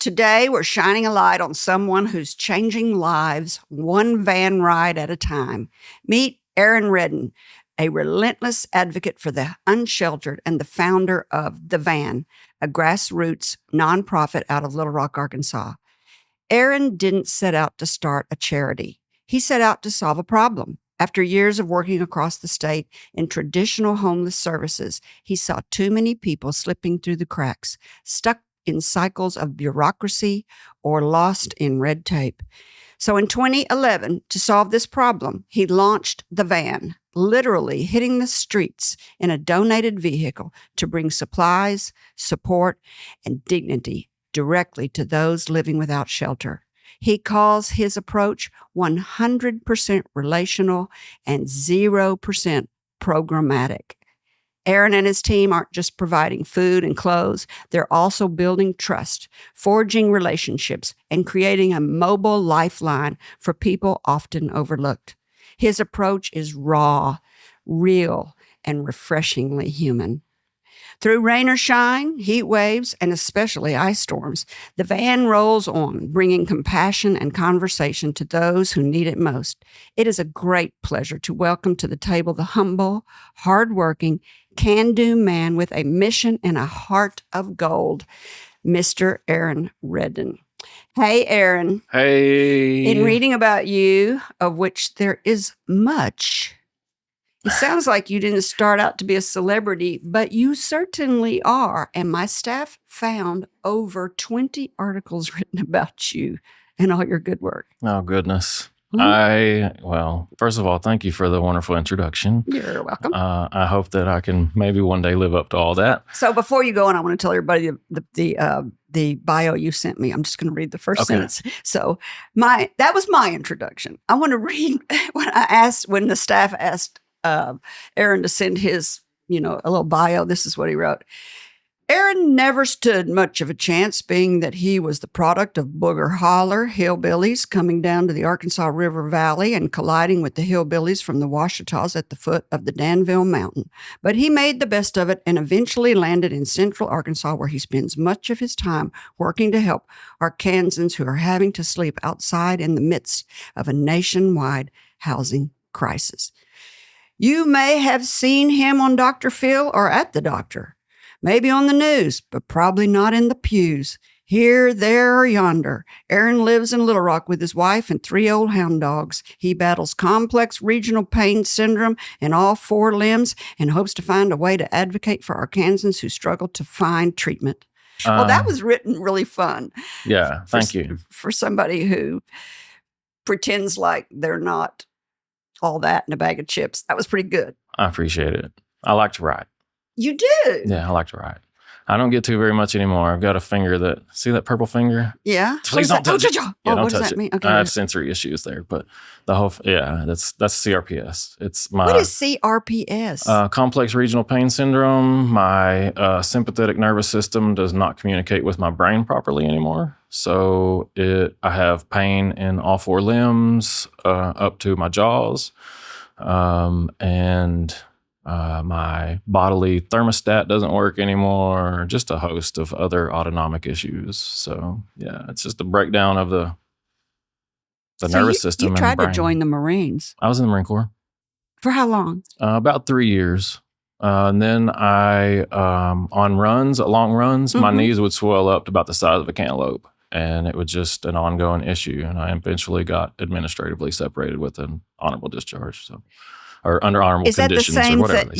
Today, we're shining a light on someone who's changing lives one van ride at a time. Meet Aaron Reddin, a relentless advocate for the unsheltered and the founder of The Van, a grassroots nonprofit out of Little Rock, Arkansas. Aaron didn't set out to start a charity. He set out to solve a problem. After years of working across the state in traditional homeless services, he saw too many people slipping through the cracks, stuck in cycles of bureaucracy or lost in red tape. So in 2011, to solve this problem, he launched The Van, literally hitting the streets in a donated vehicle to bring supplies, support, and dignity directly to those living without shelter. He calls his approach 100% relational and 0% programmatic. Aaron and his team aren't just providing food and clothes. They're also building trust, forging relationships, and creating a mobile lifeline for people often overlooked. His approach is raw, real, and refreshingly human. Through rain or shine, heat waves, and especially ice storms, the van rolls on, bringing compassion and conversation to those who need it most. It is a great pleasure to welcome to the table the humble, hardworking, can-do man with a mission and a heart of gold, Mr. Aaron Reddin. Hey, Aaron. Hey. In reading about you, of which there is much, it sounds like you didn't start out to be a celebrity, but you certainly are. And my staff found over 20 articles written about you and all your good work. Oh, goodness. Mm-hmm. Well, first of all, thank you for the wonderful introduction. You're welcome. I hope that I can maybe one day live up to all that. So before you go on, I want to tell everybody the bio you sent me. I'm just going to read the first sentence. So that was my introduction. I want to read when the staff asked Aaron to send his, a little bio. This is what he wrote. Aaron never stood much of a chance, being that he was the product of Booger Holler hillbillies coming down to the Arkansas River Valley and colliding with the hillbillies from the Ouachitas at the foot of the Danville Mountain. But he made the best of it and eventually landed in central Arkansas, where he spends much of his time working to help Arkansans who are having to sleep outside in the midst of a nationwide housing crisis. You may have seen him on Dr. Phil or at the doctor. Maybe on the news, but probably not in the pews. Here, there, or yonder. Aaron lives in Little Rock with his wife and 3 old hound dogs. He battles complex regional pain syndrome in all 4 limbs and hopes to find a way to advocate for Arkansans who struggle to find treatment. Well, that was written really fun. Yeah, thank you. For somebody who pretends like they're not all that in a bag of chips. That was pretty good. I appreciate it. I like to write. You do? Yeah, I like to write. I don't get to very much anymore. I've got a finger see that purple finger? Yeah. Please don't touch it. Yeah, don't what touch does that it. mean? Okay. I have sensory issues there, but that's CRPS. It's my. What is CRPS? Complex regional pain syndrome. My sympathetic nervous system does not communicate with my brain properly anymore. So I have pain in all 4 limbs up to my jaws, and my bodily thermostat doesn't work anymore. Just a host of other autonomic issues. So yeah, it's just a breakdown of the nervous system. You tried to join the Marines. I was in the Marine Corps. For how long? About 3 years. And then I, on long runs, my knees would swell up to about the size of a cantaloupe. And it was just an ongoing issue. And I eventually got administratively separated with an honorable discharge. Or under honorable conditions or whatever.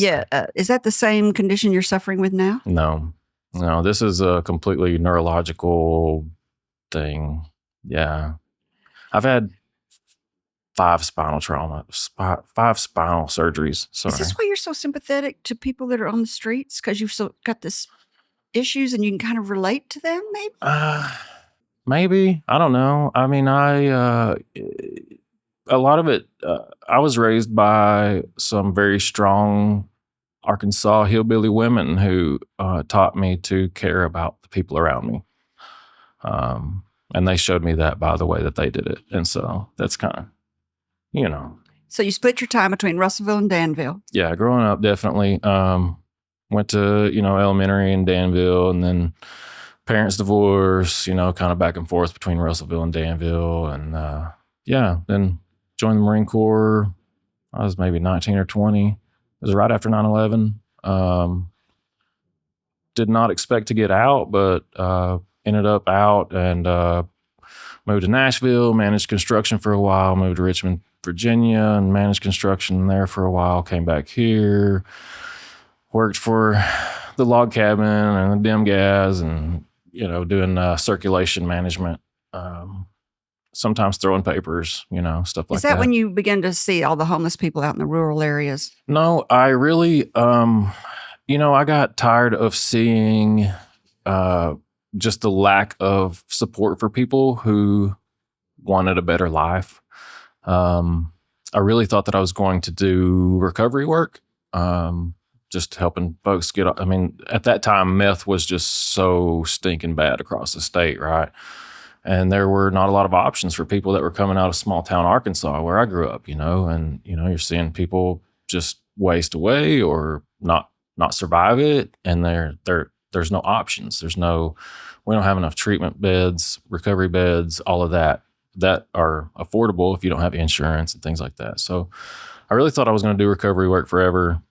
Is that the same condition you're suffering with now? No, this is a completely neurological thing. Yeah. I've had 5 spinal surgeries. Sorry. Is this why you're so sympathetic to people that are on the streets? Because you've still got this issues and you can kind of relate to them, maybe? Maybe. I don't know. I mean, a lot of it, I was raised by some very strong Arkansas hillbilly women who taught me to care about the people around me. And they showed me that by the way that they did it. And so that's kind of, So you split your time between Russellville and Danville. Yeah, growing up, definitely. Went to, elementary in Danville and then parents divorce, kind of back and forth between Russellville and Danville. And then joined the Marine Corps. I was maybe 19 or 20. It was right after 9/11. Did not expect to get out, but ended up out and moved to Nashville, managed construction for a while, moved to Richmond, Virginia, and managed construction there for a while, came back here, worked for the log cabin and the dim gas and, doing circulation management, sometimes throwing papers, stuff like that. Is that when you begin to see all the homeless people out in the rural areas? No, I really, I got tired of seeing just the lack of support for people who wanted a better life. I really thought that I was going to do recovery work, just helping folks get, at that time, meth was just so stinking bad across the state, right? And there were not a lot of options for people that were coming out of small town Arkansas, where I grew up, and, you're seeing people just waste away or not survive it. And there's no options. We don't have enough treatment beds, recovery beds, all of that are affordable if you don't have insurance and things like that. So I really thought I was going to do recovery work forever.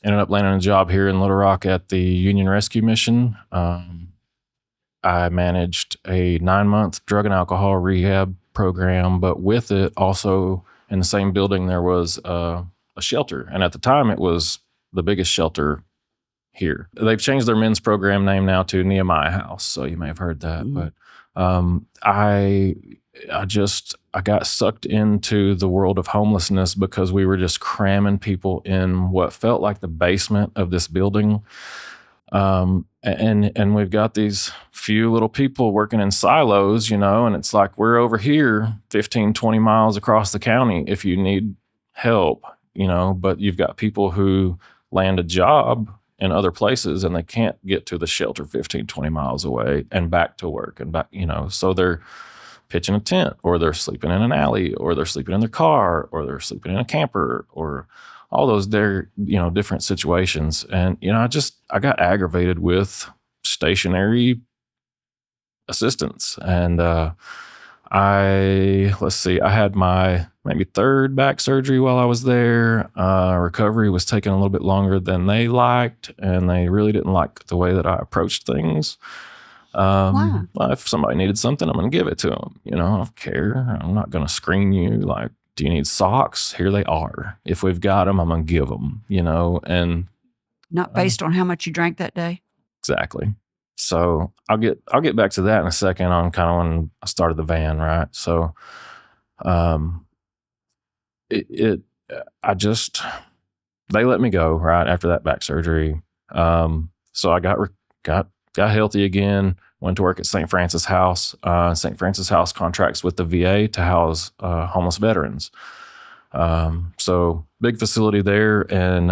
Ended up landing a job here in Little Rock at the Union Rescue Mission. I managed a 9-month drug and alcohol rehab program, but with it also in the same building, there was a shelter. And at the time it was the biggest shelter here. They've changed their men's program name now to Nehemiah House, so you may have heard that. But I got sucked into the world of homelessness because we were just cramming people in what felt like the basement of this building. And we've got these few little people working in silos, and it's like we're over here 15, 20 miles across the county if you need help, but you've got people who land a job in other places and they can't get to the shelter 15, 20 miles away and back to work and back, so they're pitching a tent, or they're sleeping in an alley, or they're sleeping in their car, or they're sleeping in a camper, or all those different situations. And, I got aggravated with stationary assistance. And I had my maybe third back surgery while I was there. Recovery was taking a little bit longer than they liked, and they really didn't like the way that I approached things. Wow. If somebody needed something, I'm going to give it to them. I don't care. I'm not going to screen you. Like, do you need socks? Here they are. If we've got them, I'm going to give them, and not based on how much you drank that day. Exactly. So I'll get back to that in a second on kind of when I started the van, right? So, they let me go right after that back surgery. So I got healthy again, went to work at St. Francis House. St. Francis House contracts with the VA to house homeless veterans. So big facility there, and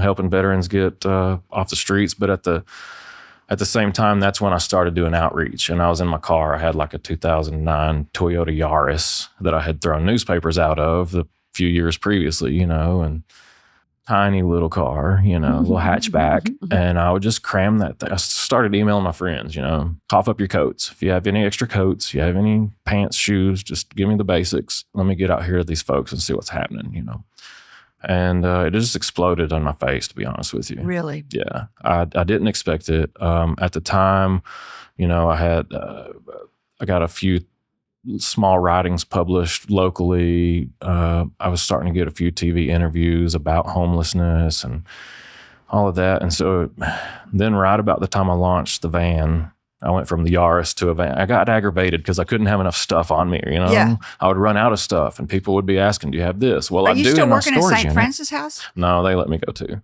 helping veterans get off the streets. But at the same time, that's when I started doing outreach. And I was in my car. I had like a 2009 Toyota Yaris that I had thrown newspapers out of the few years previously, and tiny little car, little hatchback. And I would just cram that thing. I started emailing my friends, cough up your coats. If you have any extra coats, you have any pants, shoes, just give me the basics. Let me get out here to these folks and see what's happening, And it just exploded on my face, to be honest with you. Really? Yeah. I didn't expect it. At the time, I got a few small writings published locally. I was starting to get a few TV interviews about homelessness and all of that. And so then right about the time I launched the van, I went from the Yaris to a van. I got aggravated because I couldn't have enough stuff on me. Yeah. I would run out of stuff, and people would be asking, "Do you have this?" Well, I do. Are you still working at St. unit. Francis House? No, they let me go too.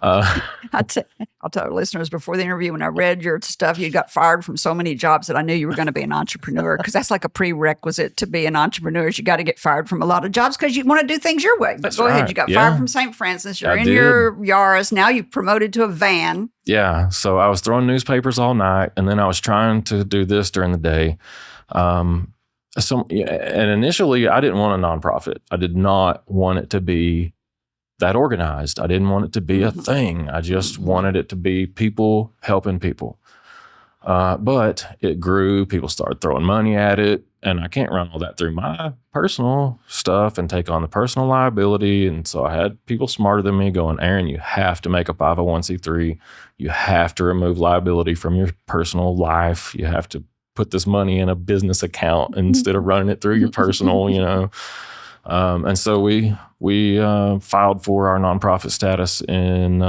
I'll tell listeners before the interview, when I read your stuff, you got fired from so many jobs that I knew you were going to be an entrepreneur, because that's like a prerequisite to be an entrepreneur. Is you got to get fired from a lot of jobs because you want to do things your way. But That's go ahead. right. You got Yeah. fired from St. Francis. You're I in did. your Yaris. Now you've promoted to a van. Yeah. So I was throwing newspapers all night, and then I was trying to do this during the day. And initially I didn't want a nonprofit. I did not want it to be that organized. I didn't want it to be a thing. I just wanted it to be people helping people. But it grew. People started throwing money at it. And I can't run all that through my personal stuff and take on the personal liability. And so I had people smarter than me going, Aaron, you have to make a 501c3. You have to remove liability from your personal life. You have to put this money in a business account instead of running it through your personal, And so we filed for our nonprofit status in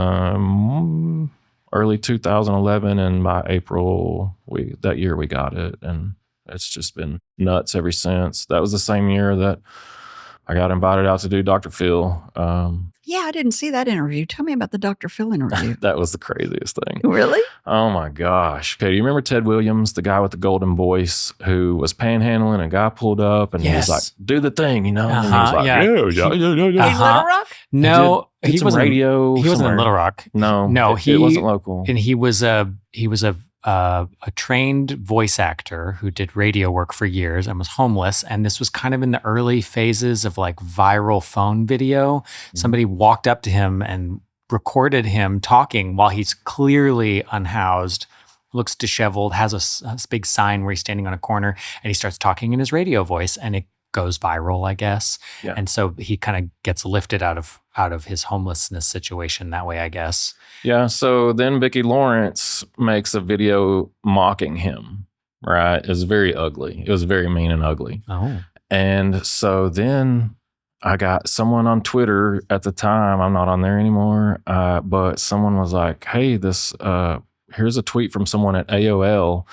early 2011. And by April that year we got it. And it's just been nuts ever since. That was the same year that I got invited out to do Dr. Phil. Yeah, I didn't see that interview. Tell me about the Dr. Phil interview. That was the craziest thing. Really? Oh my gosh. Okay, do you remember Ted Williams, the guy with the golden voice who was panhandling? A guy pulled up and he was like, do the thing, And he was like, In Little Rock? No, he wasn't radio. He wasn't somewhere. in Little Rock. No, it wasn't local. And he was a trained voice actor who did radio work for years and was homeless. And this was kind of in the early phases of like viral phone video. Mm-hmm. Somebody walked up to him and recorded him talking while he's clearly unhoused, looks disheveled, has a big sign where he's standing on a corner, and he starts talking in his radio voice, and it goes viral, I guess. Yeah. And so he kind of gets lifted out of his homelessness situation that way, I guess. Yeah. So then Vicki Lawrence makes a video mocking him, right? It was very ugly. It was very mean and ugly. Oh. And so then I got someone on Twitter at the time. I'm not on there anymore. But someone was like, hey, here's a tweet from someone at AOL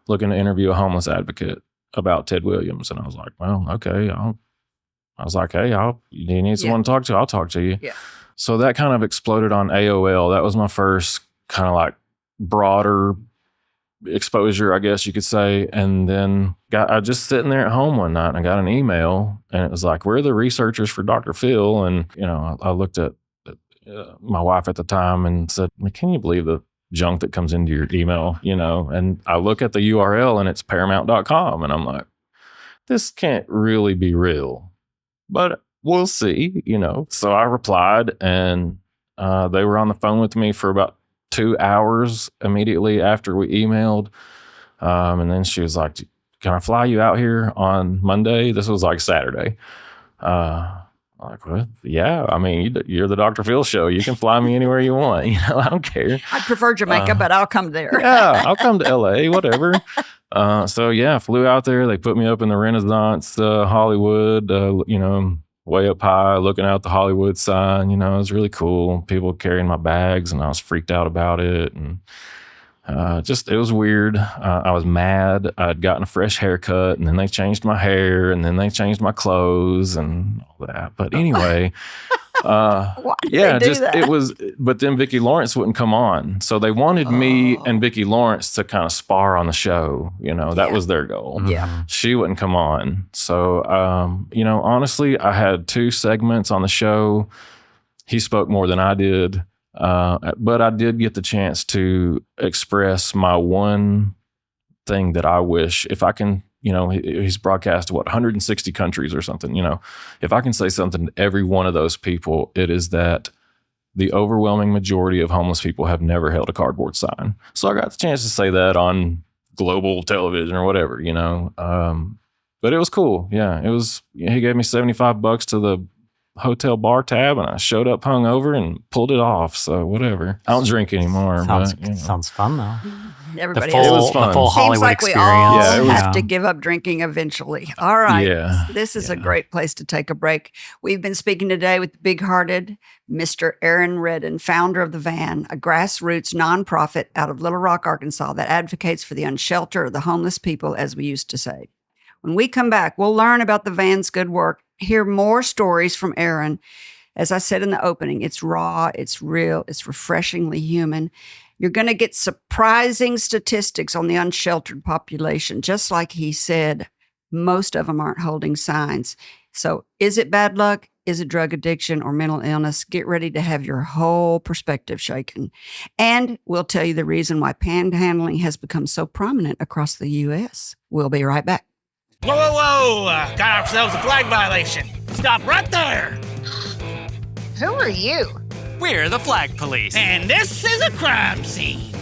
looking to interview a homeless advocate about Ted Williams. And I was like, well, okay. You need someone to talk to? I'll talk to you. Yeah. So that kind of exploded on AOL. That was my first kind of like broader exposure, I guess you could say. And then I just sitting there at home one night and I got an email and it was like, we're the researchers for Dr. Phil. And, I looked at my wife at the time and said, can you believe the junk that comes into your email, and I look at the URL and it's paramount.com and I'm like, this can't really be real, but we'll see, So I replied and they were on the phone with me for about 2 hours immediately after we emailed. And then she was like, can I fly you out here on Monday? This was like Saturday. I'm like, well, yeah, I mean, you're the Dr. Phil show. You can fly me anywhere you want. I don't care. I prefer Jamaica, but I'll come there. Yeah, I'll come to LA, whatever. So yeah, flew out there. They put me up in the Renaissance Hollywood, way up high, looking out the Hollywood sign. It was really cool. People carrying my bags, and I was freaked out about it. And it was weird. I was mad. I'd gotten a fresh haircut, and then they changed my hair, and then they changed my clothes and all that. But anyway, Why did they do that? It was, but then Vicki Lawrence wouldn't come on. So they wanted me and Vicki Lawrence to kind of spar on the show. That was their goal. Yeah. She wouldn't come on. So, honestly, I had 2 segments on the show. He spoke more than I did. But I did get the chance to express my one thing that I wish, if I can, he's broadcast to 160 countries or something, if I can say something to every one of those people, it is that the overwhelming majority of homeless people have never held a cardboard sign. So I got the chance to say that on global television or whatever, but it was cool. Yeah, it was, he gave me $75 to the hotel bar tab and I showed up hungover and pulled it off. So whatever. I don't drink anymore. Sounds fun though. Everybody it was fun. The full Hollywood Seems like experience. we all have to give up drinking eventually. All right. Yeah. This is a great place to take a break. We've been speaking today with the big-hearted Mr. Aaron Reddin, founder of The Van, a grassroots nonprofit out of Little Rock, Arkansas that advocates for the unsheltered or the homeless people, as we used to say. When we come back, we'll learn about the Van's good work, hear more stories from Aaron. As I said in the opening, it's raw, it's real, it's refreshingly human. You're going to get surprising statistics on the unsheltered population. Just like he said, most of them aren't holding signs. So is it bad luck? Is it drug addiction or mental illness? Get ready to have your whole perspective shaken. And we'll tell you the reason why panhandling has become so prominent across the U.S. We'll be right back. Whoa, whoa, whoa! Got ourselves a flag violation. Stop right there! Who are you? We're the flag police. And this is a crime scene.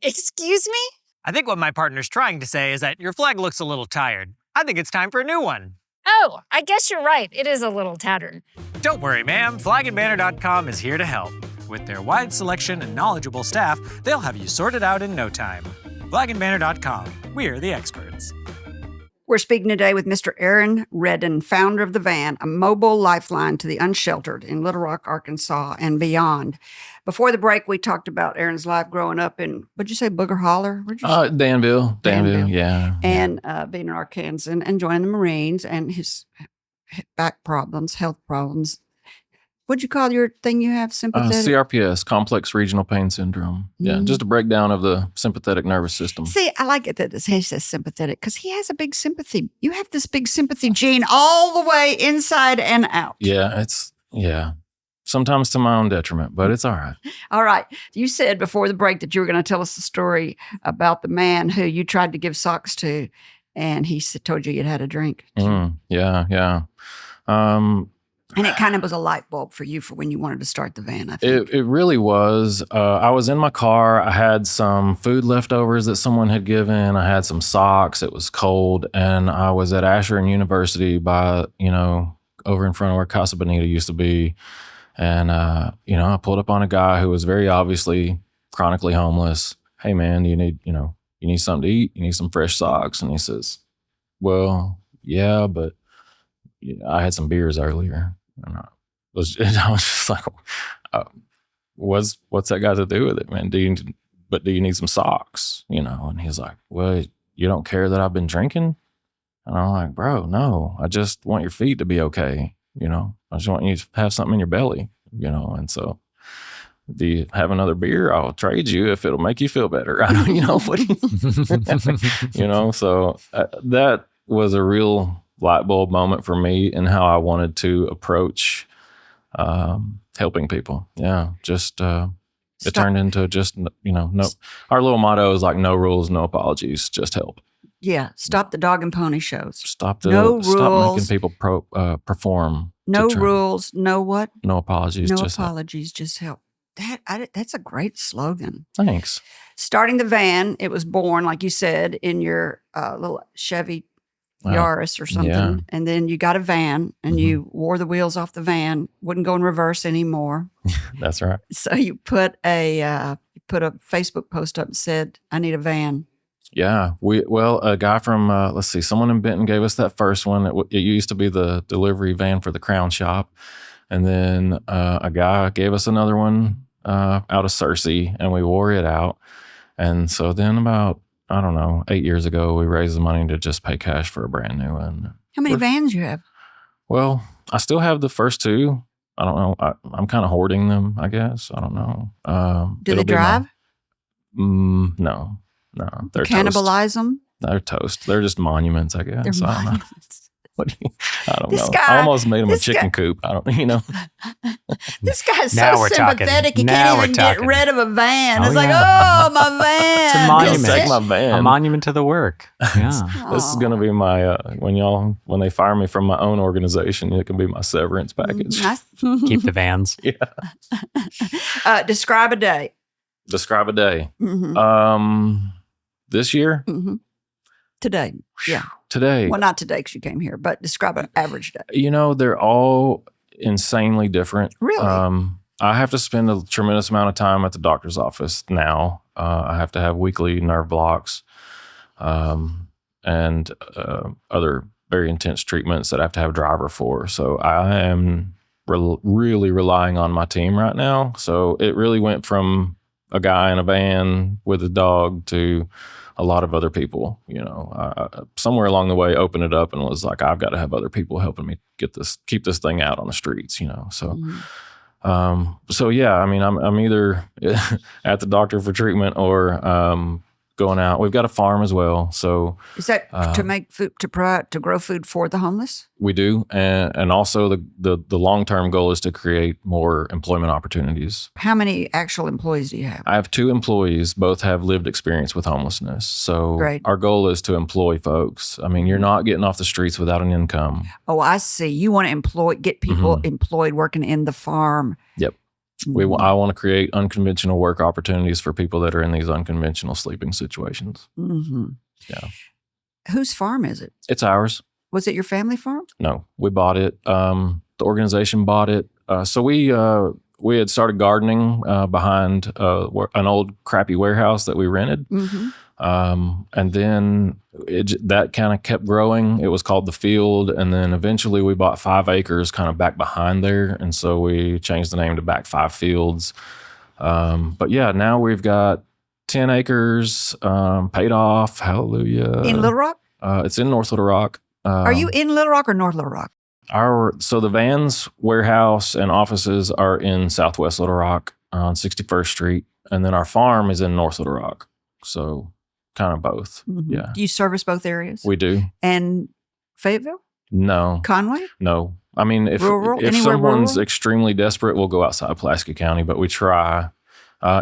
Excuse me? I think what my partner's trying to say is that your flag looks a little tired. I think it's time for a new one. Oh, I guess you're right. It is a little tattered. Don't worry, ma'am. Flagandbanner.com is here to help. With their wide selection and knowledgeable staff, they'll have you sorted out in no time. Flagandbanner.com. We're the experts. We're speaking today with Mr. Aaron Reddin, founder of The Van, a mobile lifeline to the unsheltered in Little Rock, Arkansas, and beyond. Before the break, we talked about Aaron's life growing up in, what'd you say, Booger Holler? Where'd you say? Danville, yeah. And being in Arkansas and joining the Marines and his back problems, health problems. What'd you call your thing you have, sympathetic? CRPS, Complex Regional Pain Syndrome. Yeah, just a breakdown of the sympathetic nervous system. See, I like it that he says sympathetic because he has a big sympathy. You have this big sympathy gene all the way inside and out. Yeah, sometimes to my own detriment, but it's all right. All right. You said before the break that you were going to tell us the story about the man who you tried to give socks to, and he told you you'd had a drink. Yeah. And it kind of was a light bulb for you for when you wanted to start the van, I think. It really was. I was in my car. I had some food leftovers that someone had given. I had some socks. It was cold. And I was at Asher University over in front of where Casa Bonita used to be. And, I pulled up on a guy who was very obviously chronically homeless. Hey, man, you need something to eat? You need some fresh socks? And he says, well, yeah, but I had some beers earlier. And I was just like, what's that got to do with it, man? Do you need some socks? And he's like, well, you don't care that I've been drinking? And I'm like, bro, no, I just want your feet to be okay. I just want you to have something in your belly, and so do you have another beer? I'll trade you if it'll make you feel better. I don't, so that was a real light bulb moment for me in how I wanted to approach helping people. Yeah, just it turned into just no. Our little motto is like no rules, no apologies, just help. Yeah, stop the dog and pony shows. Stop making people perform. No rules, no what? No apologies. No just apologies, just help. That's a great slogan. Thanks. Starting the van, it was born, like you said, in your little Chevy Yaris or something. Yeah. And then you got a van and you wore the wheels off the van, wouldn't go in reverse anymore. That's right. So you put a Facebook post up and said, I need a van. Yeah. A guy from, someone in Benton gave us that first one. It used to be the delivery van for the Crown Shop. And then a guy gave us another one out of Searcy, and we wore it out. And so then about, 8 years ago, we raised the money to just pay cash for a brand new one. How many vans you have? Well, I still have the first two. I don't know. I'm kind of hoarding them, I guess. I don't know. Do they drive? No. They're cannibalize toast. them? They're toast. They're just monuments, I guess. They're I don't know. monuments. I don't This know. guy- I almost made him a this chicken guy- coop. I don't, This guy's Now so we're talking. sympathetic. He Now can't we're even get talking. rid of a van. Oh, It's like, yeah. oh, my van. It's a Just monument. take my van. A monument to the work. Yeah. This is going to be my, when they fire me from my own organization, it can be my severance package. Nice. Keep the vans. Describe a day. Describe a day. Mhm. This year? Mhm. Today. Yeah. Today. Well, not today because you came here, but describe an average day. They're all insanely different. Really? I have to spend a tremendous amount of time at the doctor's office now. I have to have weekly nerve blocks and other very intense treatments that I have to have a driver for. So I am really relying on my team right now. So it really went from a guy in a van with a dog to a lot of other people. Somewhere along the way, opened it up and was like, I've got to have other people helping me keep this thing out on the streets. So, so yeah. I'm either at the doctor for treatment or going out. We've got a farm as well. So Is that to make food, to grow food for the homeless? we do, and also the long-term goal is to create more employment opportunities. How many actual employees do you have? I have 2 employees, both have lived experience with homelessness. So Great. our goal is to employ folks. You're not getting off the streets without an income. Oh, I see. You want to get people employed working in the farm. Yep. I want to create unconventional work opportunities for people that are in these unconventional sleeping situations. Mm-hmm. Yeah. Whose farm is it? It's ours. Was it your family farm? No, we bought it. The organization bought it. So we had started gardening behind an old crappy warehouse that we rented. Mm-hmm. And then that kind of kept growing. It was called The Field. And then eventually we bought 5 acres kind of back behind there. And so we changed the name to Back 5 Fields. But yeah, now we've got 10 acres paid off. Hallelujah. In Little Rock? It's in North Little Rock. Are you in Little Rock or North Little Rock? So the Vans warehouse and offices are in Southwest Little Rock on 61st Street. And then our farm is in North Little Rock. So kind of both. Mm-hmm. Yeah. Do you service both areas? We do. And Fayetteville? No. Conway? No. I mean, if Anywhere someone's rural? extremely desperate, we'll go outside Pulaski County, but we try.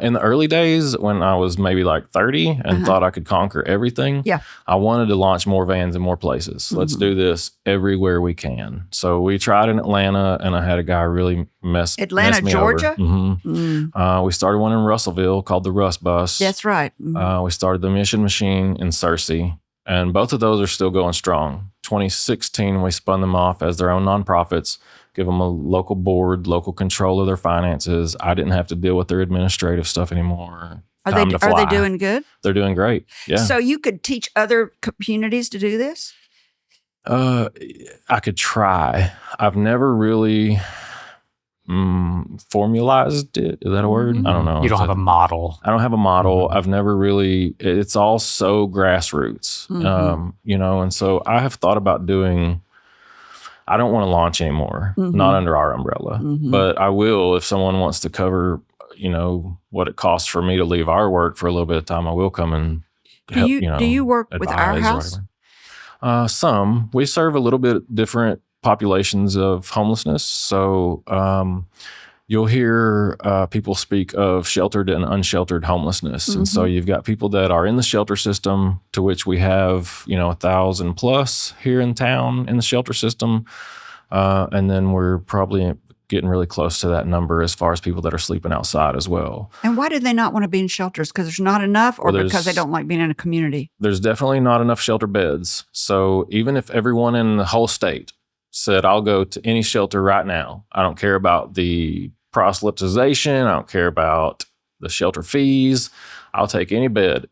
In the early days when I was maybe like 30 and thought I could conquer everything, Yeah. I wanted to launch more vans in more places. Let's do this everywhere we can. So we tried in Atlanta, and I had a guy really mess Atlanta, me Georgia? over. Mm-hmm. We started one in Russellville called the Rust Bus. That's right. Mm-hmm. We started the Mission Machine in Searcy, and both of those are still going strong. 2016, we spun them off as their own nonprofits, give them a local board, local control of their finances. I didn't have to deal with their administrative stuff anymore. Are Time to fly. they doing good? They're doing great. Yeah. So you could teach other communities to do this? I could try. I've never really formalized it. Is that a word? I don't know. You don't have a model. I don't have a model. I've never really, it's all so grassroots, and so I have thought about doing, I don't want to launch anymore, not under our umbrella, but I will if someone wants to cover, what it costs for me to leave our work for a little bit of time. I will come and help, do you work with Our advise or House? Some. We serve a little bit different populations of homelessness. So you'll hear people speak of sheltered and unsheltered homelessness. And so you've got people that are in the shelter system, to which we have, 1,000 plus here in town in the shelter system. And then we're probably getting really close to that number as far as people that are sleeping outside as well. And why do they not want to be in shelters? Because there's not enough, or because they don't like being in a community? There's definitely not enough shelter beds. So even if everyone in the whole state said, I'll go to any shelter right now, I don't care about the proselytization, I don't care about the shelter fees, I'll take any bed,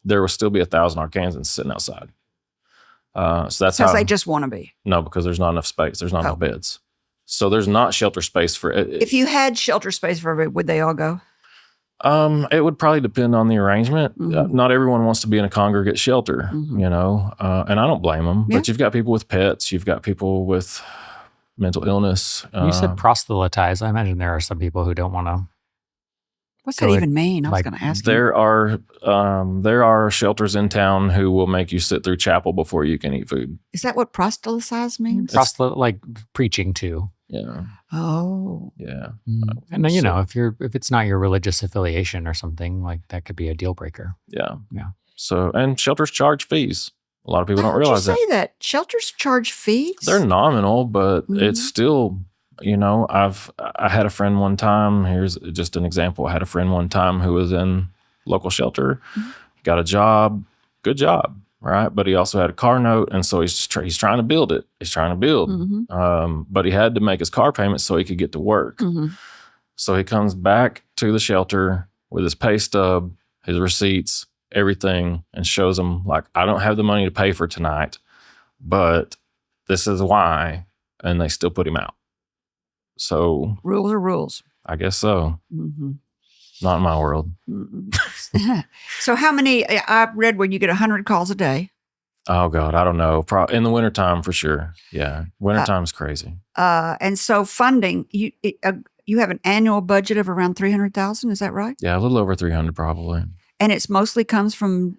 there will still be 1,000 Arkansans sitting outside. So that's Because how they just want to be. No, because there's not enough space. There's not enough beds. So there's not shelter space for it. If you had shelter space for everybody, would they all go? It would probably depend on the arrangement. Not everyone wants to be in a congregate shelter, and I don't blame them. Yeah. But you've got people with pets. You've got people with mental illness. You said proselytize. I imagine there are some people who don't want to. What's that even mean? I was going to ask you. There are shelters in town who will make you sit through chapel before you can eat food. Is that what proselytize means? Like preaching to. Yeah. Oh. Yeah. And if it's not your religious affiliation or something, like that could be a deal breaker. Yeah. Yeah. So, and shelters charge fees. A lot of people don't Why would realize you say that. Shelters charge fees? They're nominal, but it's still, I had a friend one time, here's just an example. I had a friend one time who was in local shelter, got a job, good job, right? But he also had a car note, and so he's trying to build it. He's trying to build, but he had to make his car payment so he could get to work. So he comes back to the shelter with his pay stub, his receipts, everything, and shows them, like, I don't have the money to pay for tonight, but this is why, and they still put him out. So rules are rules. I guess so. Not in my world. So how many, I read where you get 100 calls a day. Oh God, I don't know. In the wintertime for sure. Yeah. Wintertime's crazy. And so funding, you have an annual budget of around 300,000, is that right? Yeah, a little over 300 probably. And it's mostly comes from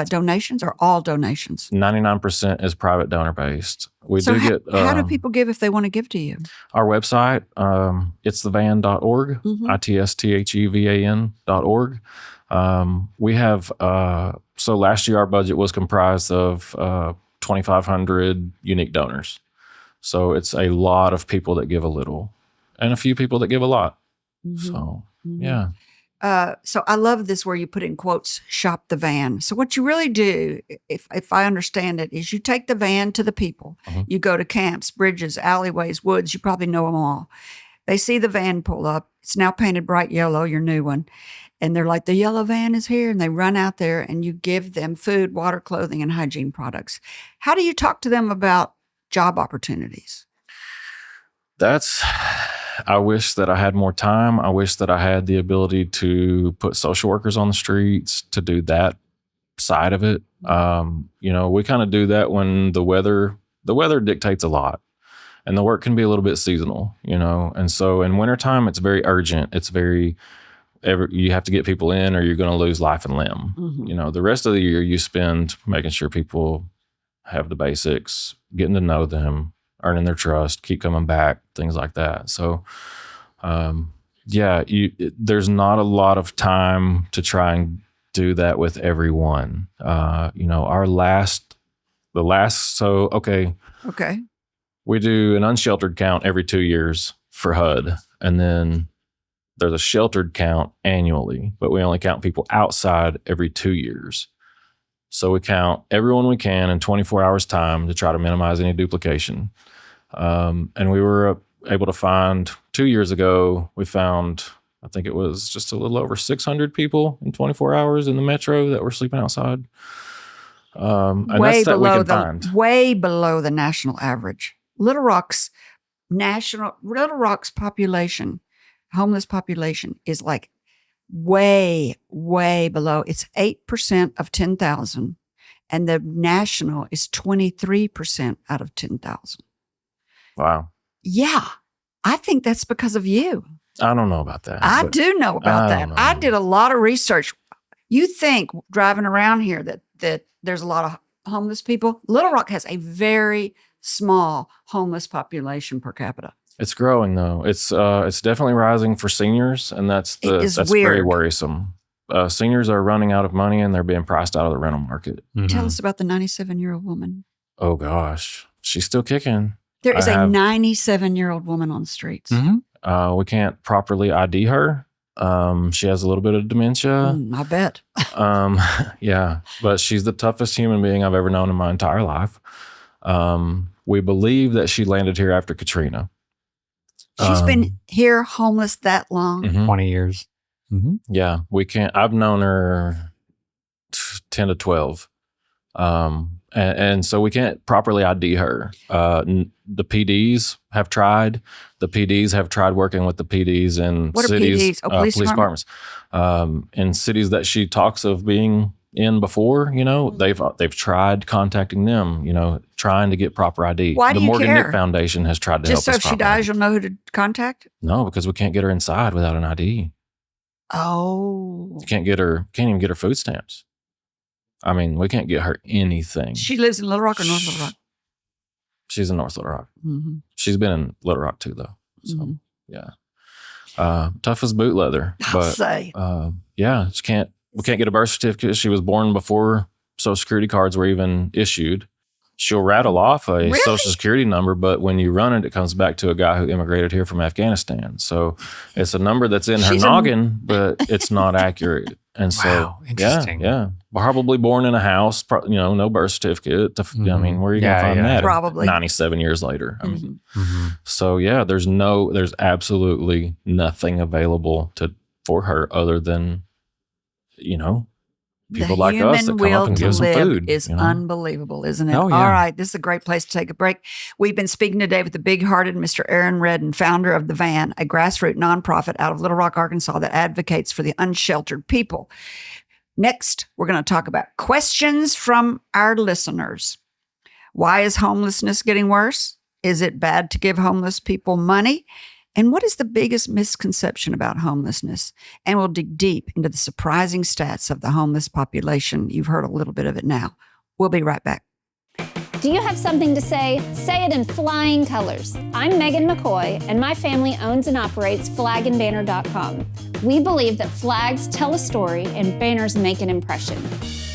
donations, or all donations? 99% is private donor based. We so do get. How do people give if they want to give to you? Our website, itsthevan.org, ITSTHEVAN.org. We have, so last year our budget was comprised of 2,500 unique donors. So it's a lot of people that give a little and a few people that give a lot. So, Mhm. yeah. So I love this where you put in quotes, shop the van. So what you really do, if I understand it, is you take the van to the people. Mhm. You go to camps, bridges, alleyways, woods. You probably know them all. They see the van pull up. It's now painted bright yellow, your new one. And they're like, the yellow van is here. And they run out there and you give them food, water, clothing, and hygiene products. How do you talk to them about job opportunities? I wish that I had more time. I wish that I had the ability to put social workers on the streets to do that side of it. We kind of do that when the weather dictates a lot, and the work can be a little bit seasonal, and so in wintertime, it's very urgent. It's you have to get people in or you're going to lose life and limb. Mhm. The rest of the year you spend making sure people have the basics, getting to know them, earning their trust, keep coming back, things like that. So, there's not a lot of time to try and do that with everyone. Okay, we do an unsheltered count every 2 years for HUD, and then there's a sheltered count annually, but we only count people outside every 2 years. So we count everyone we can in 24 hours time to try to minimize any duplication. And we were able to find 2 years ago, we found, I think it was just a little over 600 people in 24 hours in the metro that were sleeping outside. And that's that we can find. Way below the national average. Little Rock's population, homeless population, is like way, way below. It's 8% of 10,000, and the national is 23% out of 10,000. Wow. Yeah, I think that's because of you. I don't know about that. I do know about that. I did a lot of research. You think driving around here that there's a lot of homeless people? Little Rock has a very small homeless population per capita. It's growing though. It's definitely rising for seniors, and that's weird. very worrisome. Seniors are running out of money and they're being priced out of the rental market. Mm-hmm. Tell us about the 97-year-old woman. Oh gosh, she's still kicking. There is a 97-year-old woman on the streets. Mm-hmm. We can't properly ID her. She has a little bit of dementia. I bet. Yeah, but she's the toughest human being I've ever known in my entire life. We believe that she landed here after Katrina. She's been here homeless that long. Mhm. 20 years. Mm-hmm. Yeah, we can't. I've known her 10 to 12. And so we can't properly ID her. The PDs have tried. The PDs have tried working with the PDs in What are cities, PDs? Police departments. In cities that she talks of being in before, they've tried contacting them, trying to get proper ID. Why do the you Morgan care? Nick Foundation has tried to Just so help us. if she dies, you'll know who to contact? No, because we can't get her inside without an ID. Oh. You can't even get her food stamps. I mean, we can't get her anything. She lives in Little Rock or North Little Rock? She's in North Little Rock. Mm-hmm. She's been in Little Rock too, though. So, Mhm. yeah. Tough as boot leather. I'll But say. we can't get a birth certificate. She was born before Social Security cards were even issued. She'll rattle off a Really? Social Security number, but when you run it, it comes back to a guy who immigrated here from Afghanistan. So it's a number that's in her She's noggin, but it's not accurate. And so, Wow, interesting. Yeah. Probably born in a house, no birth certificate. I mean, where are you going to find that? Probably. 97 years later. I mean, Mhm. Mm-hmm. so yeah, there's absolutely nothing available for her other than, people like us that come up and give some food. Is unbelievable, isn't it? Oh, yeah. All right, this is a great place to take a break. We've been speaking today with the big-hearted Mr. Aaron Reddin, founder of The Van, a grassroots nonprofit out of Little Rock, Arkansas that advocates for the unsheltered people. Next, we're going to talk about questions from our listeners. Why is homelessness getting worse? Is it bad to give homeless people money? And what is the biggest misconception about homelessness? And we'll dig deep into the surprising stats of the homeless population. You've heard a little bit of it now. We'll be right back. Do you have something to say? Say it in flying colors. I'm Megan McCoy, and my family owns and operates flagandbanner.com. We believe that flags tell a story and banners make an impression.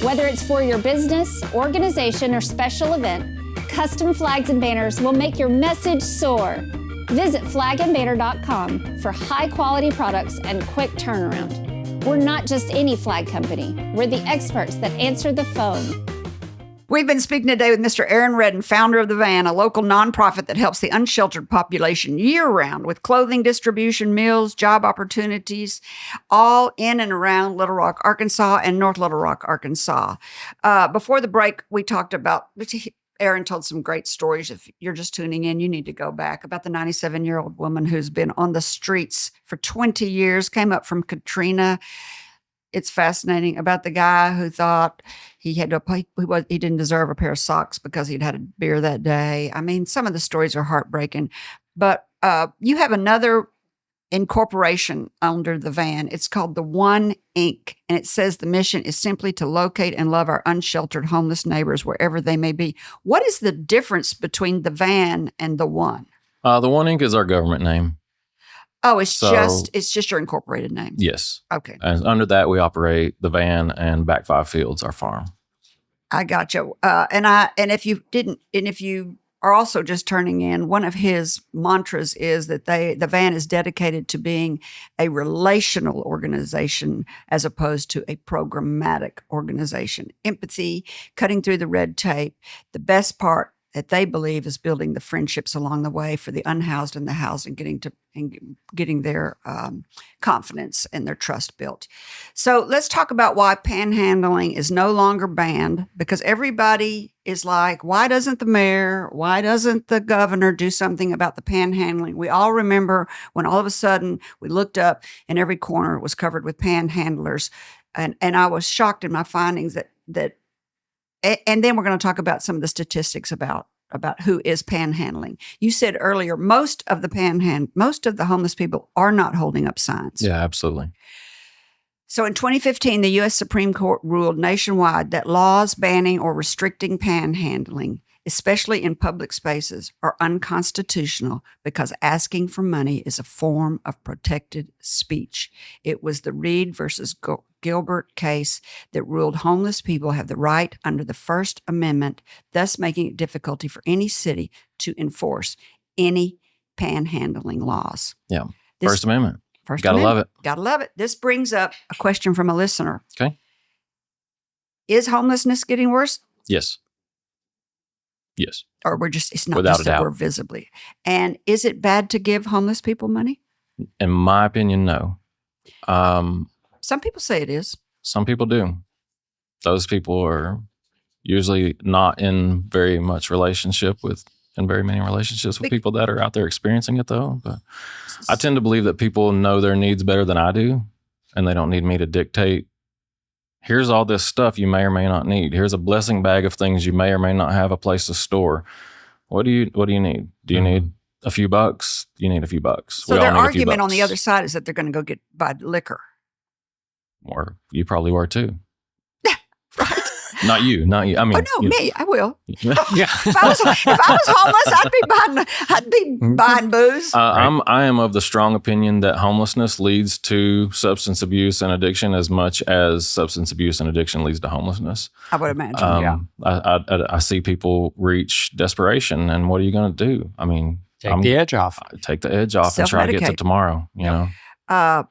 Whether it's for your business, organization, or special event, custom flags and banners will make your message soar. Visit flagandbanner.com for high-quality products and quick turnaround. We're not just any flag company. We're the experts that answer the phone. We've been speaking today with Mr. Aaron Reddin, founder of The Van, a local nonprofit that helps the unsheltered population year-round with clothing distribution, meals, job opportunities, all in and around Little Rock, Arkansas and North Little Rock, Arkansas. Before the break, we talked about, Aaron told some great stories. If you're just tuning in, you need to go back, about the 97-year-old woman who's been on the streets for 20 years, came up from Katrina. It's fascinating about the guy who thought he had to pay, he didn't deserve a pair of socks because he'd had a beer that day. I mean, some of the stories are heartbreaking. But you have another incorporation under The Van. It's called the One Inc., and it says the mission is simply to locate and love our unsheltered homeless neighbors wherever they may be. What is the difference between The Van and the One? The One Inc. is our government name. Oh, it's just your incorporated name. Yes. Okay. And under that, we operate The Van and Back 5 Fields, our farm. I got you. And if you are also just turning in, one of his mantras is that the Van is dedicated to being a relational organization as opposed to a programmatic organization. Empathy, cutting through the red tape. The best part that they believe is building the friendships along the way for the unhoused and the housed, and getting their confidence and their trust built. So let's talk about why panhandling is no longer banned, because everybody is like, why doesn't the mayor, why doesn't the governor do something about the panhandling? We all remember when all of a sudden we looked up and every corner was covered with panhandlers. And I was shocked in my findings that and then we're going to talk about some of the statistics about who is panhandling. You said earlier, most of the homeless people are not holding up signs. Yeah, absolutely. So in 2015, the U.S. Supreme Court ruled nationwide that laws banning or restricting panhandling, especially in public spaces, are unconstitutional because asking for money is a form of protected speech. It was the Reed versus Gilbert case that ruled homeless people have the right under the First Amendment, thus making it difficult for any city to enforce any panhandling laws. Yeah. First Amendment. Gotta love it. Gotta love it. This brings up a question from a listener. Okay. Is homelessness getting worse? Yes. Yes. Or it's not Without just a that doubt. we're visibly. And is it bad to give homeless people money? In my opinion, no. Some people say it is. Some people do. Those people are usually not in very many relationships with people that are out there experiencing it, though. But I tend to believe that people know their needs better than I do, and they don't need me to dictate, here's all this stuff you may or may not need. Here's a blessing bag of things you may or may not have a place to store. What do you need? Do you need a few bucks? You need a few bucks. So their argument on the other side is that they're going to go buy liquor. Or you probably were too. Right. Not you. I mean, me. I will. Yeah. If I was homeless, I'd be buying booze. I am of the strong opinion that homelessness leads to substance abuse and addiction as much as substance abuse and addiction leads to homelessness. I would imagine. I see people reach desperation, and what are you going to do? I mean, Take the edge off and try to get to tomorrow. You know.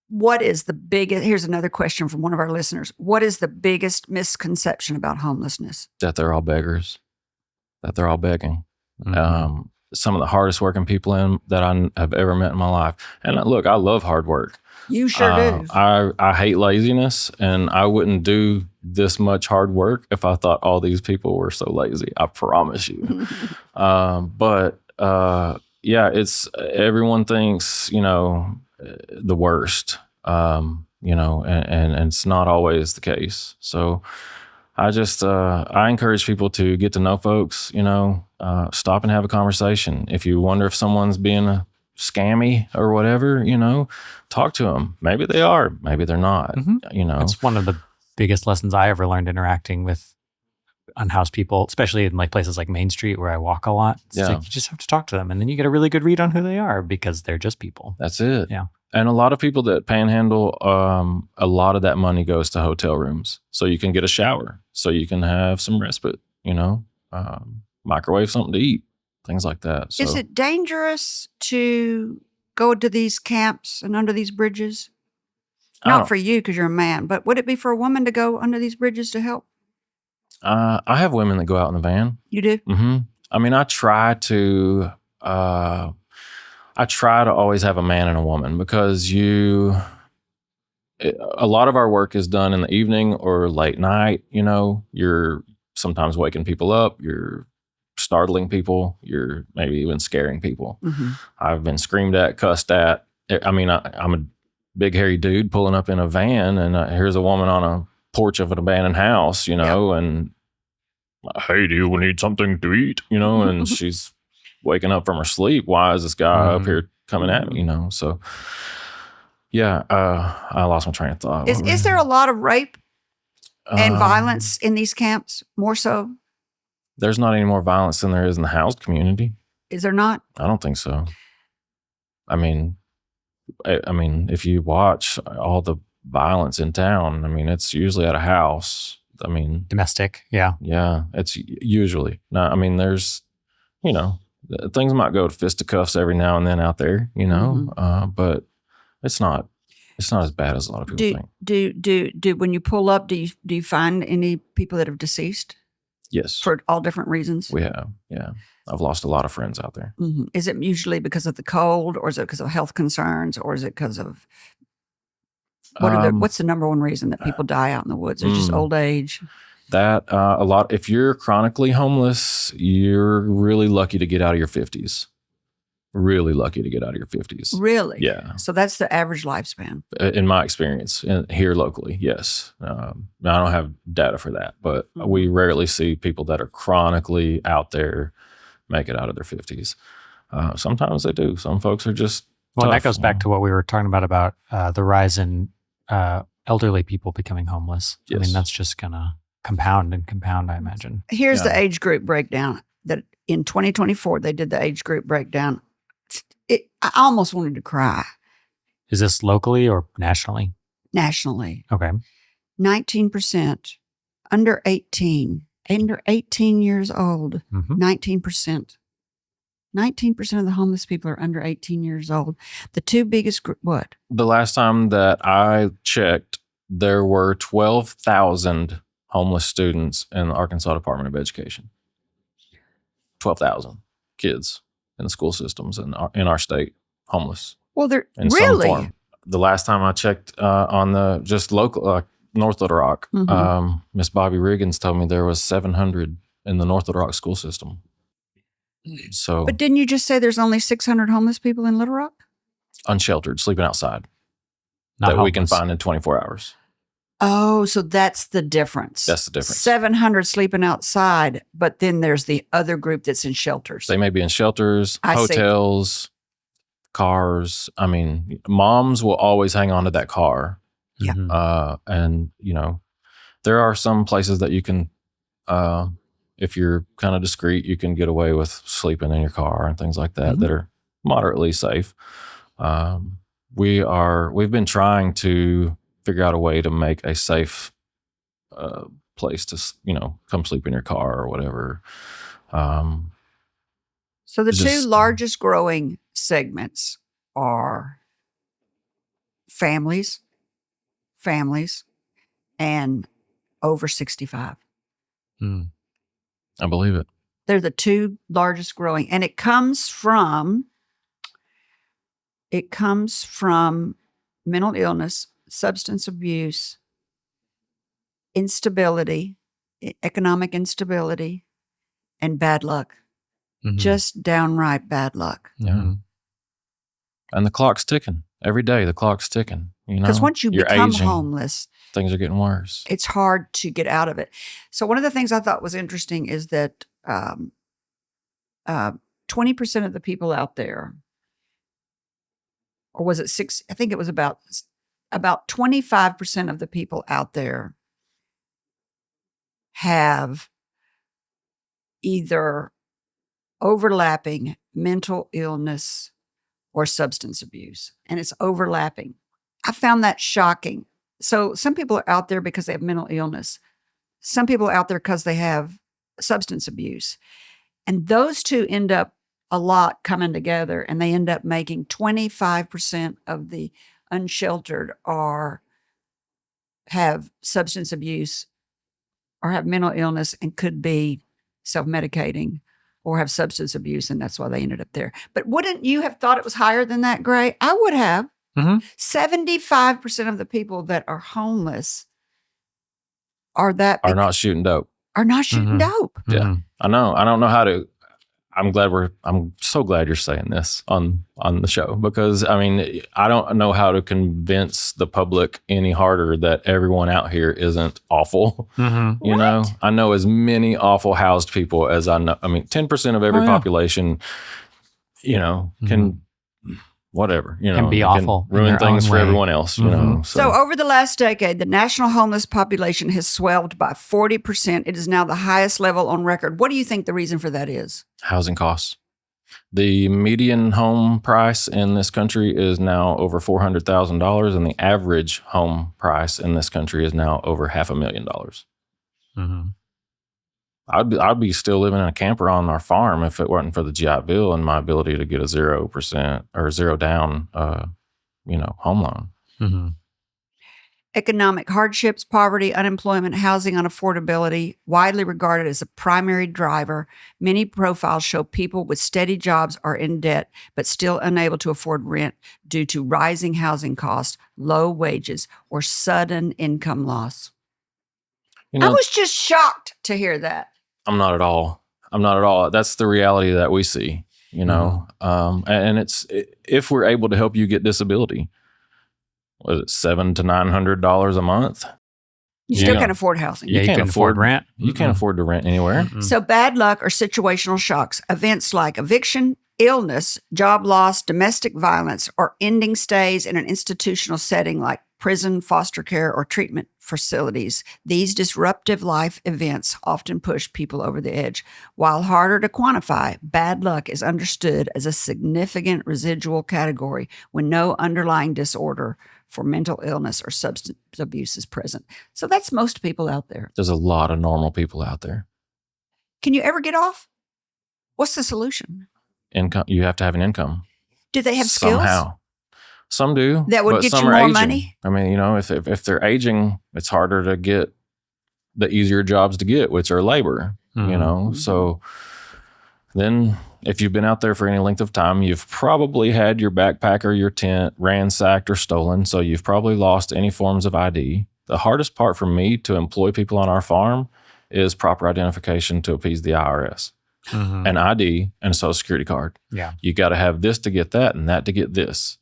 What is the biggest? Here's another question from one of our listeners. What is the biggest misconception about homelessness? That they're all beggars. That they're all begging. Mm-hmm. Some of the hardest working people that I have ever met in my life. And look, I love hard work. You sure do. I hate laziness, and I wouldn't do this much hard work if I thought all these people were so lazy. I promise you. It's everyone thinks, the worst, and it's not always the case. So I just, I encourage people to get to know folks, stop and have a conversation. If you wonder if someone's being scammy or whatever, talk to them. Maybe they are, maybe they're not, It's one of the biggest lessons I ever learned interacting with unhoused people, especially in places like Main Street where I walk a lot. It's like you just have to talk to them, and then you get a really good read on who they are because they're just people. That's it. Yeah. And a lot of people that panhandle, a lot of that money goes to hotel rooms. So you can get a shower, so you can have some respite, microwave something to eat, things like that. So Is it dangerous to go to these camps and under these bridges? I Not don't- for you because you're a man, but would it be for a woman to go under these bridges to help? I have women that go out in the van. You do? Mm-hmm. I mean, I try to always have a man and a woman because a lot of our work is done in the evening or late night. You know, you're sometimes waking people up, you're startling people, you're maybe even scaring people. Mm-hmm. I've been screamed at, cussed at. I mean, I'm a big hairy dude pulling up in a van, and here's a woman on a porch of an abandoned house, and hey, do you need something to eat? And she's waking up from her sleep. Why is this guy up here coming at me? So yeah, I lost my train of thought. Is there a lot of rape and violence in these camps? More so? There's not any more violence than there is in the housed community. Is there not? I don't think so. I mean, if you watch all the violence in town, I mean, it's usually at a house. I mean, Domestic, yeah. Yeah, it's usually. No, I mean, there's, things might go to fisticuffs every now and then out there, but it's not as bad as a lot of people think. Do when you pull up, do you find any people that have deceased? Yes. For all different reasons? We have, yeah. I've lost a lot of friends out there. Mm-hmm. Is it usually because of the cold, or is it because of health concerns, or is it because of what's the number one reason that people die out in the woods? Is it just old age? That a lot. If you're chronically homeless, you're really lucky to get out of your 50s. Really lucky to get out of your 50s. Really? Yeah. So that's the average lifespan. In my experience, here locally, yes. I don't have data for that, but we rarely see people that are chronically out there make it out of their 50s. Sometimes they do. Some folks are just Well, tough. that goes back to what we were talking about the rise in elderly people becoming homeless. I Yes. mean, that's just going to compound, I imagine. Here's the age group breakdown. That in 2024, they did the age group breakdown. I almost wanted to cry. Is this locally or nationally? Nationally. Okay. 19% under 18 years old. Mm-hmm. 19%. 19% of the homeless people are under 18 years old. The two biggest what? The last time that I checked, there were 12,000 homeless students in the Arkansas Department of Education. 12,000 kids in the school systems in our state, homeless. Well, they're in some really form. The last time I checked on the just local North Little Rock, Miss Bobby Riggins told me there was 700 in the North Little Rock school system. So, But didn't you just say there's only 600 homeless people in Little Rock? unsheltered, sleeping outside, Not that we can homeless. find in 24 hours. Oh, so that's the difference. That's the difference. 700 sleeping outside, but then there's the other group that's in shelters. They may be in shelters, I see. hotels, cars. I mean, moms will always hang on to that car. Yeah. Mhm. And, there are some places that you can, if you're kind of discreet, you can get away with sleeping in your car and things like that that are moderately safe. We've been trying to figure out a way to make a safe place to, come sleep in your car or whatever. So the two just- largest growing segments are families, and over 65. Mm. I believe it. They're the two largest growing, and it comes from mental illness, substance abuse, instability, economic instability, and bad luck. Mhm. Just downright bad luck. Yeah. Mhm. And the clock's ticking. Every day the clock's ticking. Because once you You're become aging. homeless, Things are getting worse. it's hard to get out of it. So one of the things I thought was interesting is that 20% of the people out there, or was it six? I think it was about 25% of the people out there have either overlapping mental illness or substance abuse, and it's overlapping. I found that shocking. So some people are out there because they have mental illness. Some people are out there because they have substance abuse. And those two end up a lot coming together, and they end up making 25% of the unsheltered have substance abuse or have mental illness and could be self-medicating or have substance abuse, and that's why they ended up there. But wouldn't you have thought it was higher than that, Gray? I would have. 75% of the people that are homeless are not shooting dope. Are not shooting dope. Yeah, I know. I don't know how to. I'm so glad you're saying this on the show, because I mean, I don't know how to convince the public any harder that everyone out here isn't awful. You know, I know as many awful housed people as I know. I mean, 10% of every population, you know, can whatever, you know, can be awful, ruin things for everyone else, you know. So over the last decade, the national homeless population has swelled by 40%. It is now the highest level on record. What do you think the reason for that is? Housing costs. The median home price in this country is now over $400,000, and the average home price in this country is now over $500,000. I'd be still living in a camper on our farm if it wasn't for the GI Bill and my ability to get a 0% or zero down, home loan. Economic hardships, poverty, unemployment, housing unaffordability, widely regarded as a primary driver. Many profiles show people with steady jobs are in debt, but still unable to afford rent due to rising housing costs, low wages, or sudden income loss. You know, I was just shocked to hear that. I'm not at all. That's the reality that we see, you know. And it's, if we're able to help you get disability, was it $700 to $900 a month? You still can't afford housing. Yeah, you can't afford rent. You can't afford to rent anywhere. So bad luck or situational shocks, events like eviction, illness, job loss, domestic violence, or ending stays in an institutional setting like prison, foster care, or treatment facilities. These disruptive life events often push people over the edge. While harder to quantify, bad luck is understood as a significant residual category when no underlying disorder for mental illness or substance abuse is present. So that's most people out there. There's a lot of normal people out there. Can you ever get off? What's the solution? Income. You have to have an income. Do they have skills? Somehow. Some do. That would but get some you are more aging. money? I mean, you know, if they're aging, it's harder to get the easier jobs to get, which are labor, you know. So then if you've been out there for any length of time, you've probably had your backpack or your tent ransacked or stolen. So you've probably lost any forms of ID. The hardest part for me to employ people on our farm is proper identification to appease the IRS. An ID and a social security card. Yeah. You got to have this to get that and that to get this.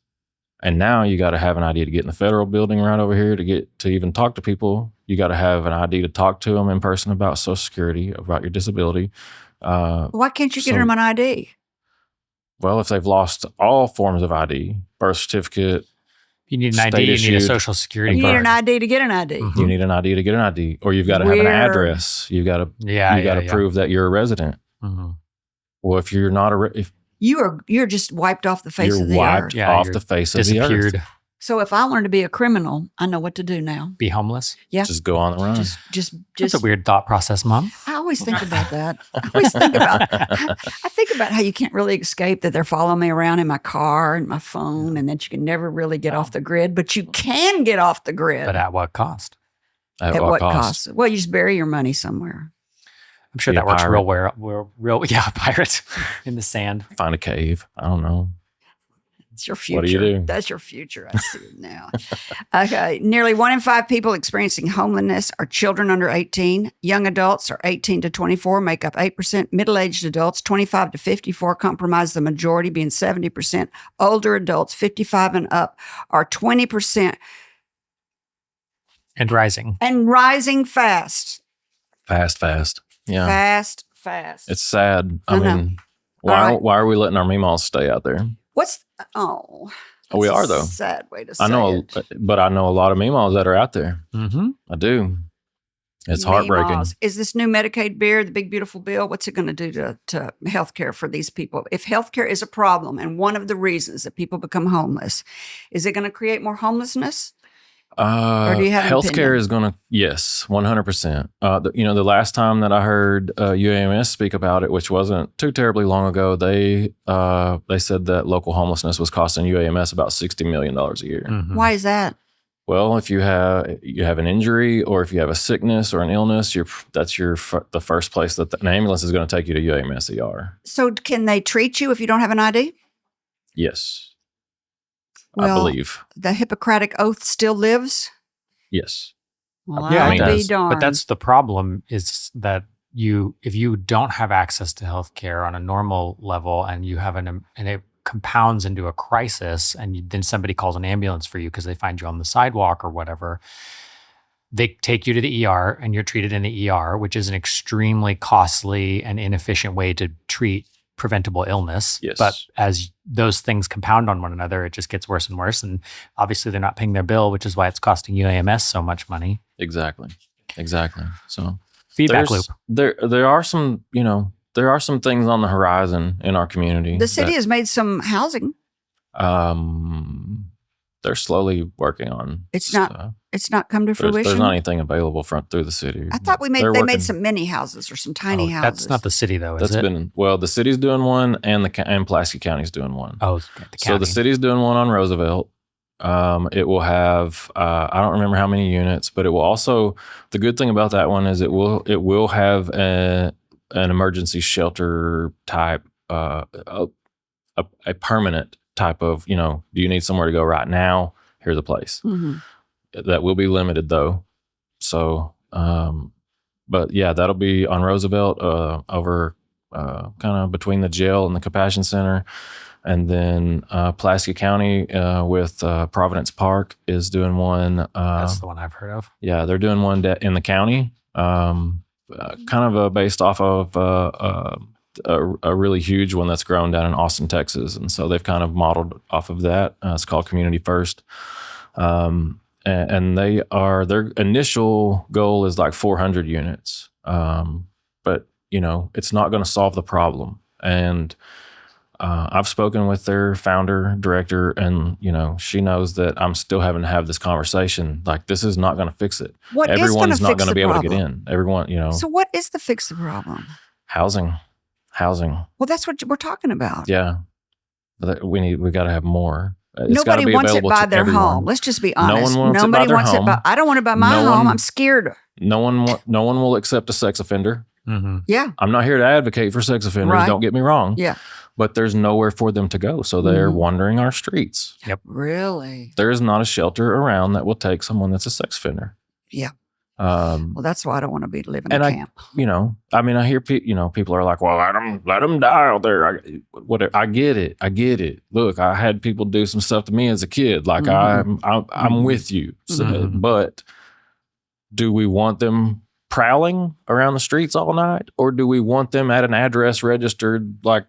And now you got to have an ID to get in the federal building right over here to even talk to people. You got to have an ID to talk to them in person about Social Security, about your disability. Why can't you get them an ID? Well, if they've lost all forms of ID, birth certificate, you need an ID, you need a Social Security card. You need an ID to get an ID. You need an ID to get an ID. Or you've got to have an address. You got to prove that you're a resident. Well, if you're not you're just wiped off the face of the earth. You're wiped off the face of the earth. So if I wanted to be a criminal, I know what to do now. Be homeless? Yeah. Just go on the run. Just That's a weird thought process, Mom. I always think about that. I think about how you can't really escape, that they're following me around in my car and my phone, and that you can never really get off the grid, but you can get off the grid. But at what cost? At what cost? Well, you just bury your money somewhere. I'm sure that works real. Yeah, pirate in the sand. Find a cave. I don't know. It's your future. What do you do? That's your future. I see it now. Okay. Nearly 1 in 5 people experiencing homelessness are children under 18. Young adults are 18 to 24, make up 8%. Middle-aged adults, 25 to 54, comprise the majority, being 70%. Older adults, 55 and up, are 20%. And rising. And rising fast. Fast. Yeah. Fast. It's sad. I mean, why are we letting our meemaws stay out there? We are, though. Sad way to say it. But I know a lot of meemaws that are out there. I do. It's heartbreaking. Is this new Medicaid bill, the big beautiful bill, what's it going to do to healthcare for these people? If healthcare is a problem, and one of the reasons that people become homeless, is it going to create more homelessness? Or do you have an healthcare opinion? is going to, yes, 100%. The last time that I heard UAMS speak about it, which wasn't too terribly long ago, they said that local homelessness was costing UAMS about $60 million a year. Mhm. Why is that? Well, if you have an injury or if you have a sickness or an illness, that's the first place that an ambulance is going to take you to UAMS ER. So can they treat you if you don't have an ID? Yes, Well, I believe. the Hippocratic Oath still lives? Yes. Well, Yeah, I'll it be does. darned. But that's the problem is that if you don't have access to healthcare on a normal level and you have and it compounds into a crisis and then somebody calls an ambulance for you because they find you on the sidewalk or whatever, they take you to the ER and you're treated in the ER, which is an extremely costly and inefficient way to treat preventable illness. Yes. But as those things compound on one another, it just gets worse and worse. And obviously they're not paying their bill, which is why it's costing UAMS so much money. Exactly. So Feedback loop. There are some, there are some things on the horizon in our community. the city has made some housing. They're slowly working on. It's not come to fruition. There's not anything available through the city. I thought they made some mini houses or some tiny houses. That's not the city though, is it? The city's doing one and Pulaski County's doing one. Oh, the So county. the city's doing one on Roosevelt. It will have I don't remember how many units, but it will also, the good thing about that one is it will have an emergency shelter type, a permanent type of, do you need somewhere to go right now? Here's a place. Mhm. That will be limited though. So, but yeah, that'll be on Roosevelt, over kind of between the jail and the Compassion Center. And then Pulaski County with Providence Park is doing one. That's the one I've heard of. Yeah, they're doing one in the county, kind of based off of a really huge one that's grown down in Austin, Texas. And so they've kind of modeled off of that. It's called Community First. And their initial goal is like 400 units. But, it's not going to solve the problem. And I've spoken with their founder, director, and, she knows that I'm still having to have this conversation. Like, this is not going to fix it. Everyone's not going to be able to get in. Everyone, So what is the fix the problem? Housing. Well, that's what we're talking about. Yeah. We got to have more. It's gotta Nobody be wants it available by to their everyone. home. Let's just be honest. No one wants Nobody it by their wants home. I don't want it by my No home. one- I'm scared. No one will accept a sex offender. Mm-hmm. Yeah. I'm not here to advocate for sex offenders. Right. Don't get me wrong. Yeah. But there's nowhere for them to go. So they're Mhm. wandering our streets. Really? There is not a shelter around that will take someone that's a sex offender. Yeah. Um, Well, that's why I don't want to be living And in I- camp. I hear people are like, well, let them die out there. I get it. Look, I had people do some stuff to me as a kid. Like Mhm. I'm with you. So, Mhm. but do we want them prowling around the streets all night, or do we want them at an address registered like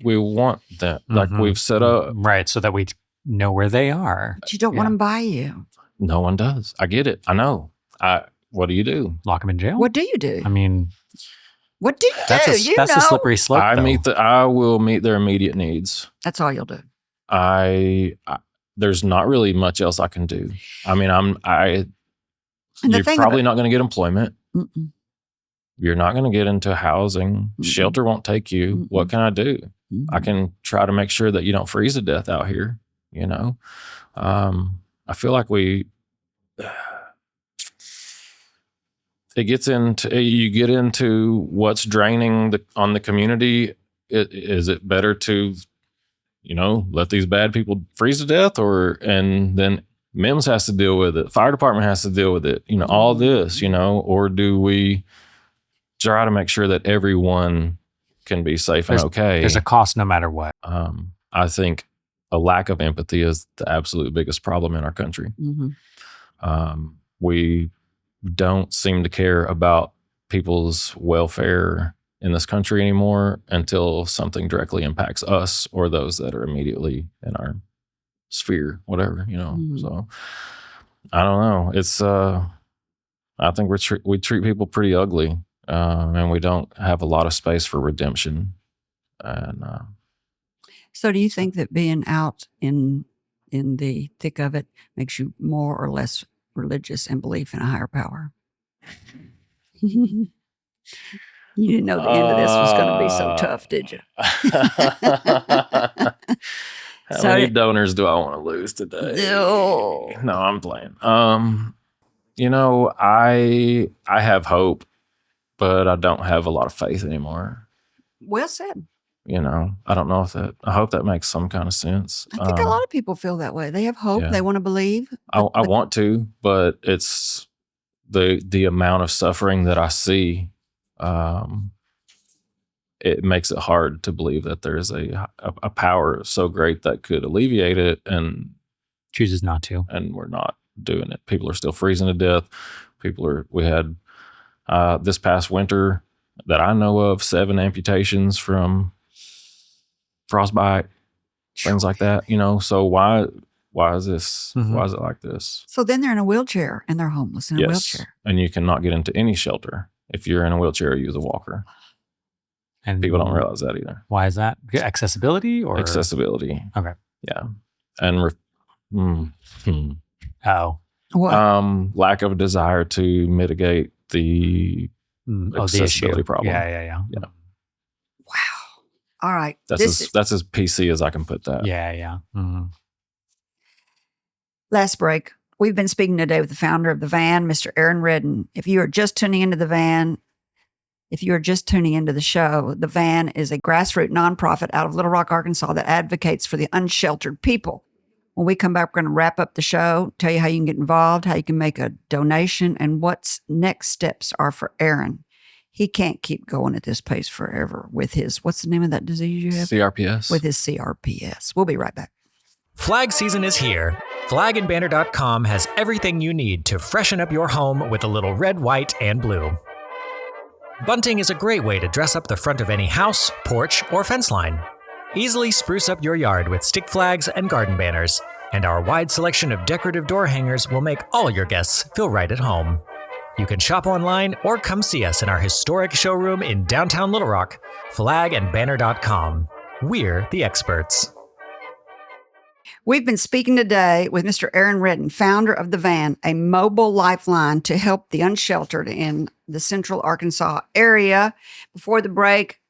we want them, like Mhm. we've set up? Right, so that we know where they are. But you don't want Yeah. them by you. No one does. I get it. I know. What do you do? Lock them in jail? What do you do? I mean, What do you that's do? a slippery slope. I though. I will meet their immediate needs. That's all you'll do. There's not really much else I can do. I mean, And the you're thing probably not going to get employment. Mm-mm. You're not going to get into housing. Mm-mm. Shelter won't take you. Mm-mm. What can I do? Mhm. I can try to make sure that you don't freeze to death out here. I feel like you get into what's draining on the community. Is it better to, let these bad people freeze to death, and then MIMS has to deal with it. Fire department has to deal with it. All this, or do we try to make sure that everyone can be safe and okay? There's a cost no matter what. I think a lack of empathy is the absolute biggest problem in our country. Mhm. We don't seem to care about people's welfare in this country anymore until something directly impacts us or those that are immediately in our sphere, whatever, Mhm. So I don't know. It's, I think we treat people pretty ugly, and we don't have a lot of space for redemption. And, So do you think that being out in the thick of it makes you more or less religious and belief in a higher power. You didn't know the end of this was going to be so tough, did you? How many donors do I want to lose today? No. No, I'm playing. I have hope, but I don't have a lot of faith anymore. Well said. I don't know I hope that makes some kind of sense. I think a lot of people feel that way. They have hope. Yeah. They want to believe. I want to, but it's the amount of suffering that I see. It makes it hard to believe that there's a power so great that could alleviate it, and chooses not to. And we're not doing it. People are still freezing to death. We had this past winter that I know of 7 amputations from frostbite, things like that. So why is this? Mm-hmm. Why is it like this? So then they're in a wheelchair and they're homeless in a wheelchair. And you cannot get into any shelter if you're in a wheelchair or use a walker. And people don't realize that either. Why is that? Accessibility or accessibility? Okay. Yeah, and what? Lack of desire to mitigate the accessibility problem. Yeah. Wow. All right. That's as PC as I can put that. Yeah. Mm-hmm. Last break. We've been speaking today with the founder of The Van, Mr. Aaron Reddin. If you are just tuning into The Van, if you are just tuning into the show, The Van is a grassroots nonprofit out of Little Rock, Arkansas that advocates for the unsheltered people. When we come back, we're going to wrap up the show, tell you how you can get involved, how you can make a donation, and what's next steps are for Aaron. He can't keep going at this pace forever with his, what's the name of that disease you have? CRPS. With his CRPS. We'll be right back. Flag season is here. Flagandbanner.com has everything you need to freshen up your home with a little red, white, and blue. Bunting is a great way to dress up the front of any house, porch, or fence line. Easily spruce up your yard with stick flags and garden banners, and our wide selection of decorative door hangers will make all your guests feel right at home. You can shop online or come see us in our historic showroom in downtown Little Rock, flagandbanner.com. We're the experts. We've been speaking today with Mr. Aaron Reddin, founder of The Van, a mobile lifeline to help the unsheltered in the central Arkansas area. Before the break,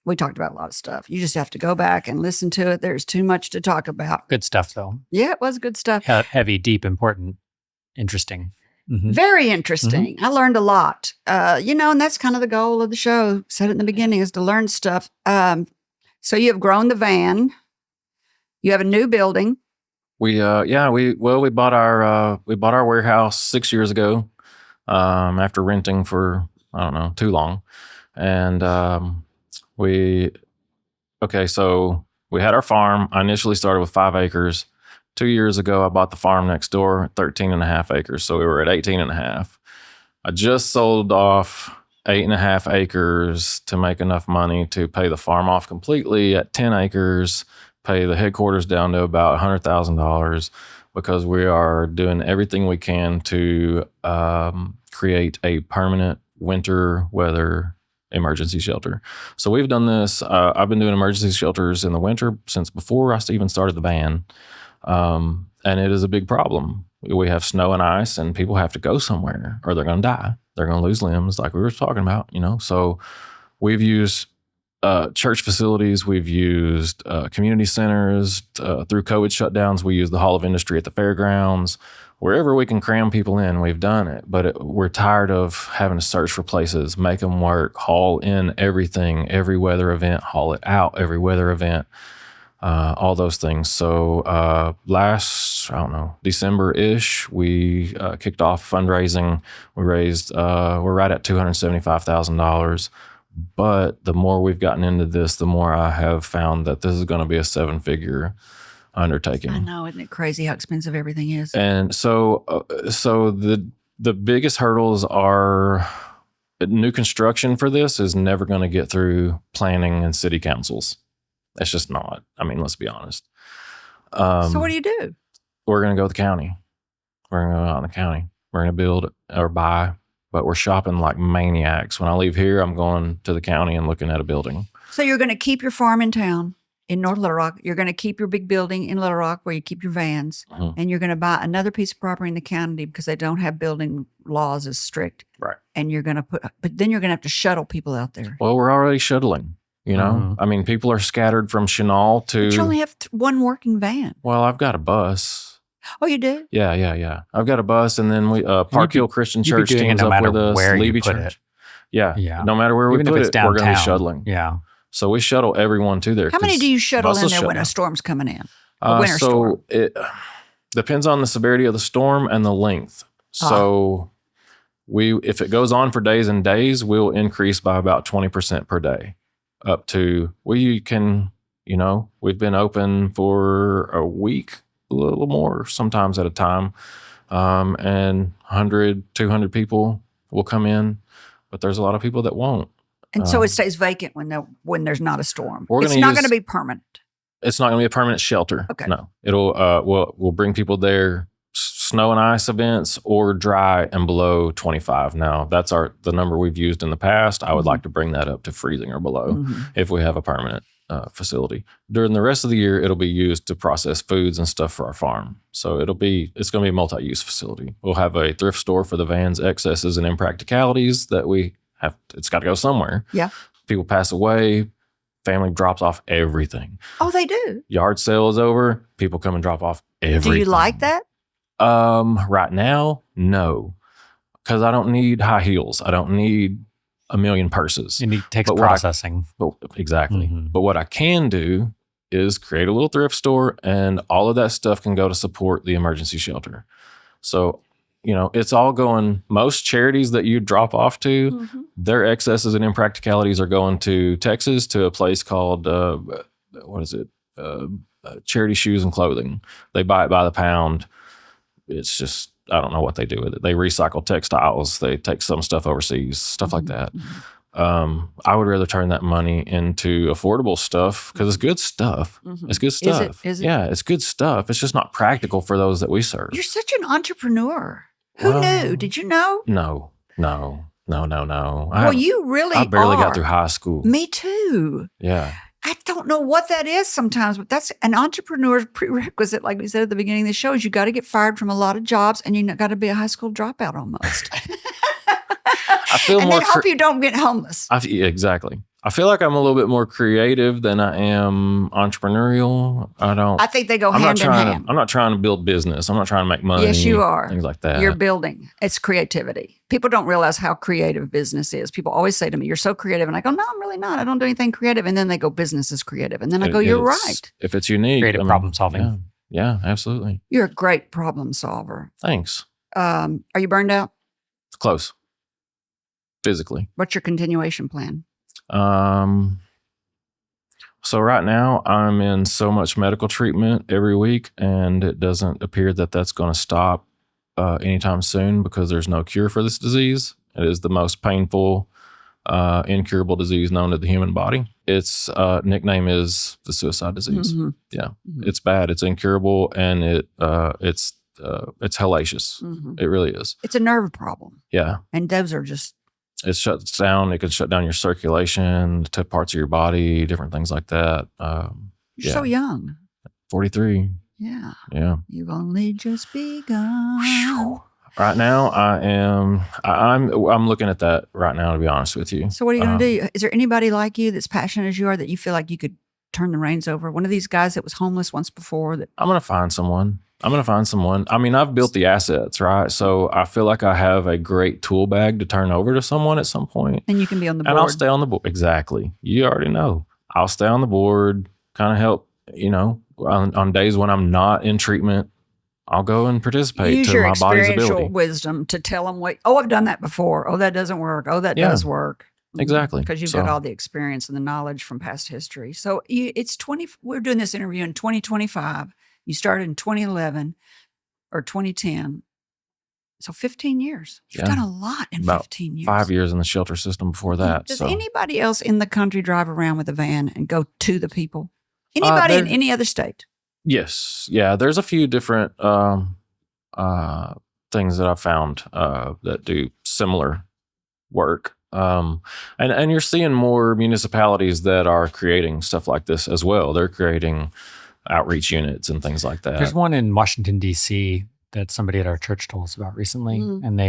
we talked about a lot of stuff. You just have to go back and listen to it. There's too much to talk about. Good stuff, though. Yeah, it was good stuff. Heavy, deep, important, interesting. Mm-hmm. Very interesting. Mm-hmm. I learned a lot. And that's kind of the goal of the show. Said it in the beginning, is to learn stuff. So you have grown The Van. You have a new building. We bought our warehouse 6 years ago, after renting for, I don't know, too long. And so we had our farm. I initially started with 5 acres. 2 years ago, I bought the farm next door, 13.5 acres. So we were at 18.5. I just sold off 8.5 acres to make enough money to pay the farm off completely at 10 acres, pay the headquarters down to about $100,000, because we are doing everything we can to create a permanent winter weather emergency shelter. So we've done this. I've been doing emergency shelters in the winter since before I even started the van. And it is a big problem. We have snow and ice, and people have to go somewhere or they're going to die. They're going to lose limbs, like we were talking about, So we've used church facilities. We've used community centers. Through COVID shutdowns, we use the Hall of Industry at the fairgrounds. Wherever we can cram people in, we've done it. But we're tired of having to search for places, make them work, haul in everything, every weather event, haul it out, every weather event, all those things. So last, December-ish, we kicked off fundraising. We raised, we're right at $275,000. But the more we've gotten into this, the more I have found that this is going to be a 7-figure undertaking. I know, isn't it crazy how expensive everything is? And so the biggest hurdles are new construction for this is never going to get through planning and city councils. It's just not. Let's be honest. So what do you do? We're going to go with the county. We're going to go out in the county. We're going to build or buy. But we're shopping like maniacs. When I leave here, I'm going to the county and looking at a building. So you're going to keep your farm in town in North Little Rock, you're going to keep your big building in Little Rock where you keep your vans, Mhm. and you're going to buy another piece of property in the county because they don't have building laws as strict. Right. And you're going to but then you're going to have to shuttle people out there. Well, we're already shuttling, you know? I mean, people are scattered from Chenal to. But you only have one working van. Well, I've got a bus. Oh, you do? Yeah. I've got a bus, and then we Park Hill Christian you'd be Church doing it teams no up matter with us. where you Levy put Church. it. Yeah. No matter where Even we if put it's it, we're going to be downtown. shuttling. Yeah. So we shuttle everyone to there. How many 'cause do you shuttle in buses there shut when a down. storm's coming in? A winter so storm. it depends on the severity of the storm and the length. So if it goes on for days and days, we'll increase by about 20% per day up to, we've been open for a week, a little more sometimes at a time. And 100, 200 people will come in, but there's a lot of people that won't. And so it stays vacant when there's not a storm. We're It's gonna not use- going to be permanent. It's not going to be a permanent shelter. Okay. No, it'll we'll bring people there. Snow and ice events or dry and below 25. Now that's the number we've used in the past. I would like to bring that up to freezing or below if we have a permanent facility. During the rest of the year, it'll be used to process foods and stuff for our farm. So it's going to be a multi-use facility. We'll have a thrift store for the van's excesses and impracticalities that we have. It's got to go somewhere. Yeah. People pass away. Family drops off everything. Oh, they do. Yard sale is over. People come and drop off everything. Do you like that? Right now, no, because I don't need high heels. I don't need a million purses. And it takes But processing. Exactly. Mhm. But what I can do is create a little thrift store, and all of that stuff can go to support the emergency shelter. So, it's all going, most charities that you drop off to, their excesses and impracticalities are going to Texas to a place called, Charity Shoes and Clothing. They buy it by the pound. It's just, I don't know what they do with it. They recycle textiles. They take some stuff overseas, stuff like that. I would rather turn that money into affordable stuff because it's good stuff. It's good stuff. Is it? Yeah, it's good stuff. It's just not practical for those that we serve. You're such an entrepreneur. Who knew? Did you know? No. You really I barely are. got through high school. Me too. Yeah. I don't know what that is sometimes, but that's an entrepreneur's prerequisite. Like we said at the beginning of the show, is you got to get fired from a lot of jobs, and you got to be a high school dropout almost. I feel and more then hope you don't get homeless. exactly. I feel like I'm a little bit more creative than I am entrepreneurial. I think they go I'm hand not in trying hand. I'm not trying to build business. I'm not trying to make money. Yes, you are. Things like that. You're building. It's creativity. People don't realize how creative business is. People always say to me, "You're so creative," and I go, "No, I'm really not. I don't do anything creative." And then they go, "Business is creative," and then I go, "You're right. If it's unique, Creative problem solving. Yeah, absolutely. You're a great problem solver." Thanks. Are you burned out? Close. Physically. What's your continuation plan? So right now I'm in so much medical treatment every week, and it doesn't appear that that's going to stop anytime soon because there's no cure for this disease. It is the most painful, incurable disease known to the human body. Its nickname is the suicide disease. Mhm. Yeah, Mhm. it's bad. It's incurable, and it's hellacious. Mhm. It really is. It's a nerve problem, Yeah. and those are just It shuts down. It can shut down your circulation to parts of your body, different things like that. you're so young. 43. Yeah, Yeah. you've only just begun. Right now, I'm looking at that right now, to be honest with you. So what are you going to do? Is there anybody like you that's passionate as you are that you feel like you could turn the reins over? One of these guys that was homeless once before that. I'm going to find someone. I mean, I've built the assets, right? So I feel like I have a great tool bag to turn over to someone at some point. And you can be on the board. And I'll stay on the board. Exactly. You already know. I'll stay on the board, kind of help, on days when I'm not in treatment, I'll go and participate Use to your my body's experiential ability. wisdom to tell them I've done that before. Oh, that doesn't work. Oh, that does work. Exactly. Because you've got all the experience and the knowledge from past history. So we're doing this interview in 2025. You started in 2011 or 2010. So 15 years. You've done a lot in About 15 years. 5 years in the shelter system before that. Does so. anybody else in the country drive around with a van and go to the people? Anybody in any other state? Yes. Yeah. There's a few different things that I've found that do similar work. And you're seeing more municipalities that are creating stuff like this as well. They're creating outreach units and things like that. There's one in Washington, D.C. that somebody at our church told us about recently. And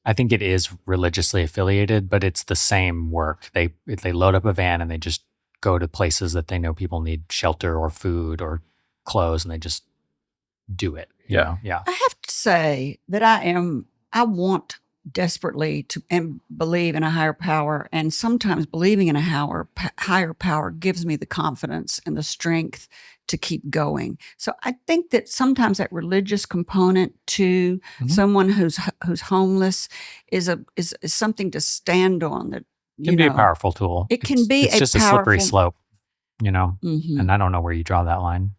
I think it is religiously affiliated, but it's the same work. They load up a van and they just go to places that they know people need shelter or food or clothes, and they just do it. Yeah. Yeah. I have to say that I want desperately to and believe in a higher power, and sometimes believing in a higher power gives me the confidence and the strength to keep going. So I think that sometimes that religious component to someone who's homeless is something to stand on. That It can be a powerful tool. It can be it's just a slippery slope, and I don't know where you draw that line.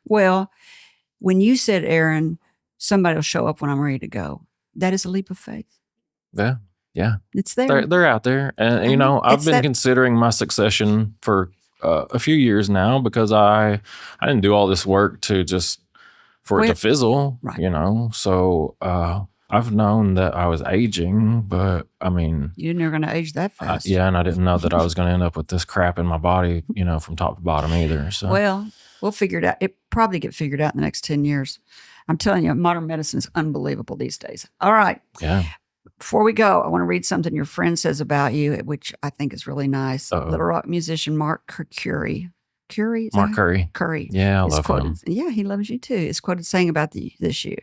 Well, when you said, Aaron, somebody will show up when I'm ready to go, that is a leap of faith. Yeah. It's there. They're out there. And, I've been considering my succession for a few years now, because I didn't do all this work to just for it to fizzle, right. So I've known that I was aging, but I mean, you're never going to age that fast. And I didn't know that I was going to end up with this crap in my body, from top to bottom either. So well, we'll figure it out. It probably get figured out in the next 10 years. I'm telling you, modern medicine is unbelievable these days. All right. Yeah. Before we go, I want to read something your friend says about you, which I think is really nice. Little Rock musician Mark Curry. Mark Curry. Curry. Yeah, I love him. Yeah, he loves you too. It's quoted saying about this you.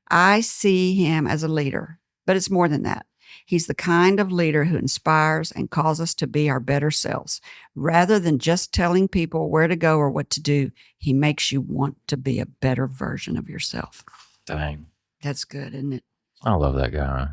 I see him as a leader, but it's more than that. He's the kind of leader who inspires and calls us to be our better selves. Rather than just telling people where to go or what to do, he makes you want to be a better version of yourself. Dang. That's good, isn't it? I love that guy.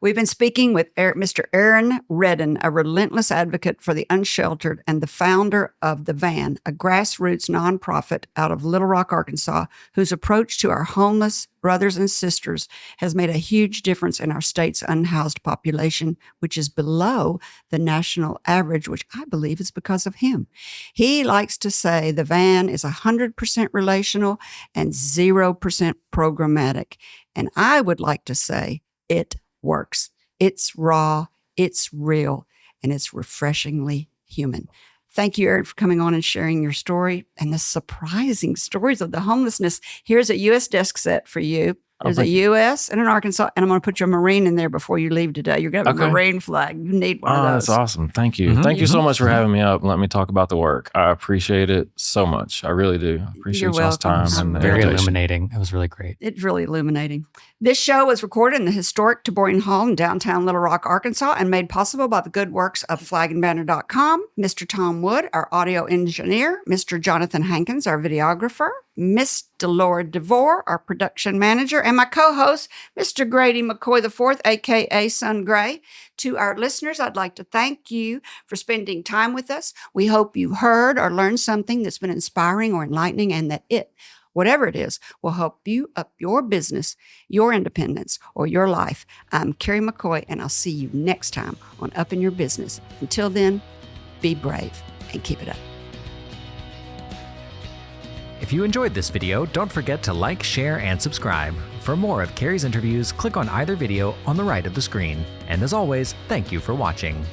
We've been speaking with Mr. Aaron Reddin, a relentless advocate for the unsheltered and the founder of The Van, a grassroots nonprofit out of Little Rock, Arkansas, whose approach to our homeless brothers and sisters has made a huge difference in our state's unhoused population, which is below the national average, which I believe is because of him. He likes to say the Van is 100% relational and 0% programmatic. And I would like to say it works. It's raw, it's real, and it's refreshingly human. Thank you, Aaron, for coming on and sharing your story and the surprising stories of the homelessness. Here's a U.S. desk set for you. There's a U.S. and an Arkansas, and I'm going to put your Marine in there before you leave today. You're going to have a Marine flag. You need one of those. That's awesome. Thank you. Thank you so much for having me up and let me talk about the work. I appreciate it so much. I really do. I appreciate y'all's time. And very illuminating. It was really great. It's really illuminating. This show was recorded in the historic Teboyne Hall in downtown Little Rock, Arkansas, and made possible by the good works of flagandbanner.com, Mr. Tom Wood, our audio engineer, Mr. Jonathan Hankins, our videographer, Miss Delora DeVore, our production manager, and my co-host, Mr. Grady McCoy IV, a.k.a. Son Gray. To our listeners, I'd like to thank you for spending time with us. We hope you heard or learned something that's been inspiring or enlightening, and that whatever it is, will help you up your business, your independence, or your life. I'm Kerry McCoy, and I'll see you next time on Up in Your Business. Until then, be brave and keep it up. If you enjoyed this video, don't forget to like, share, and subscribe. For more of Kerry's interviews, click on either video on the right of the screen. And as always, thank you for watching.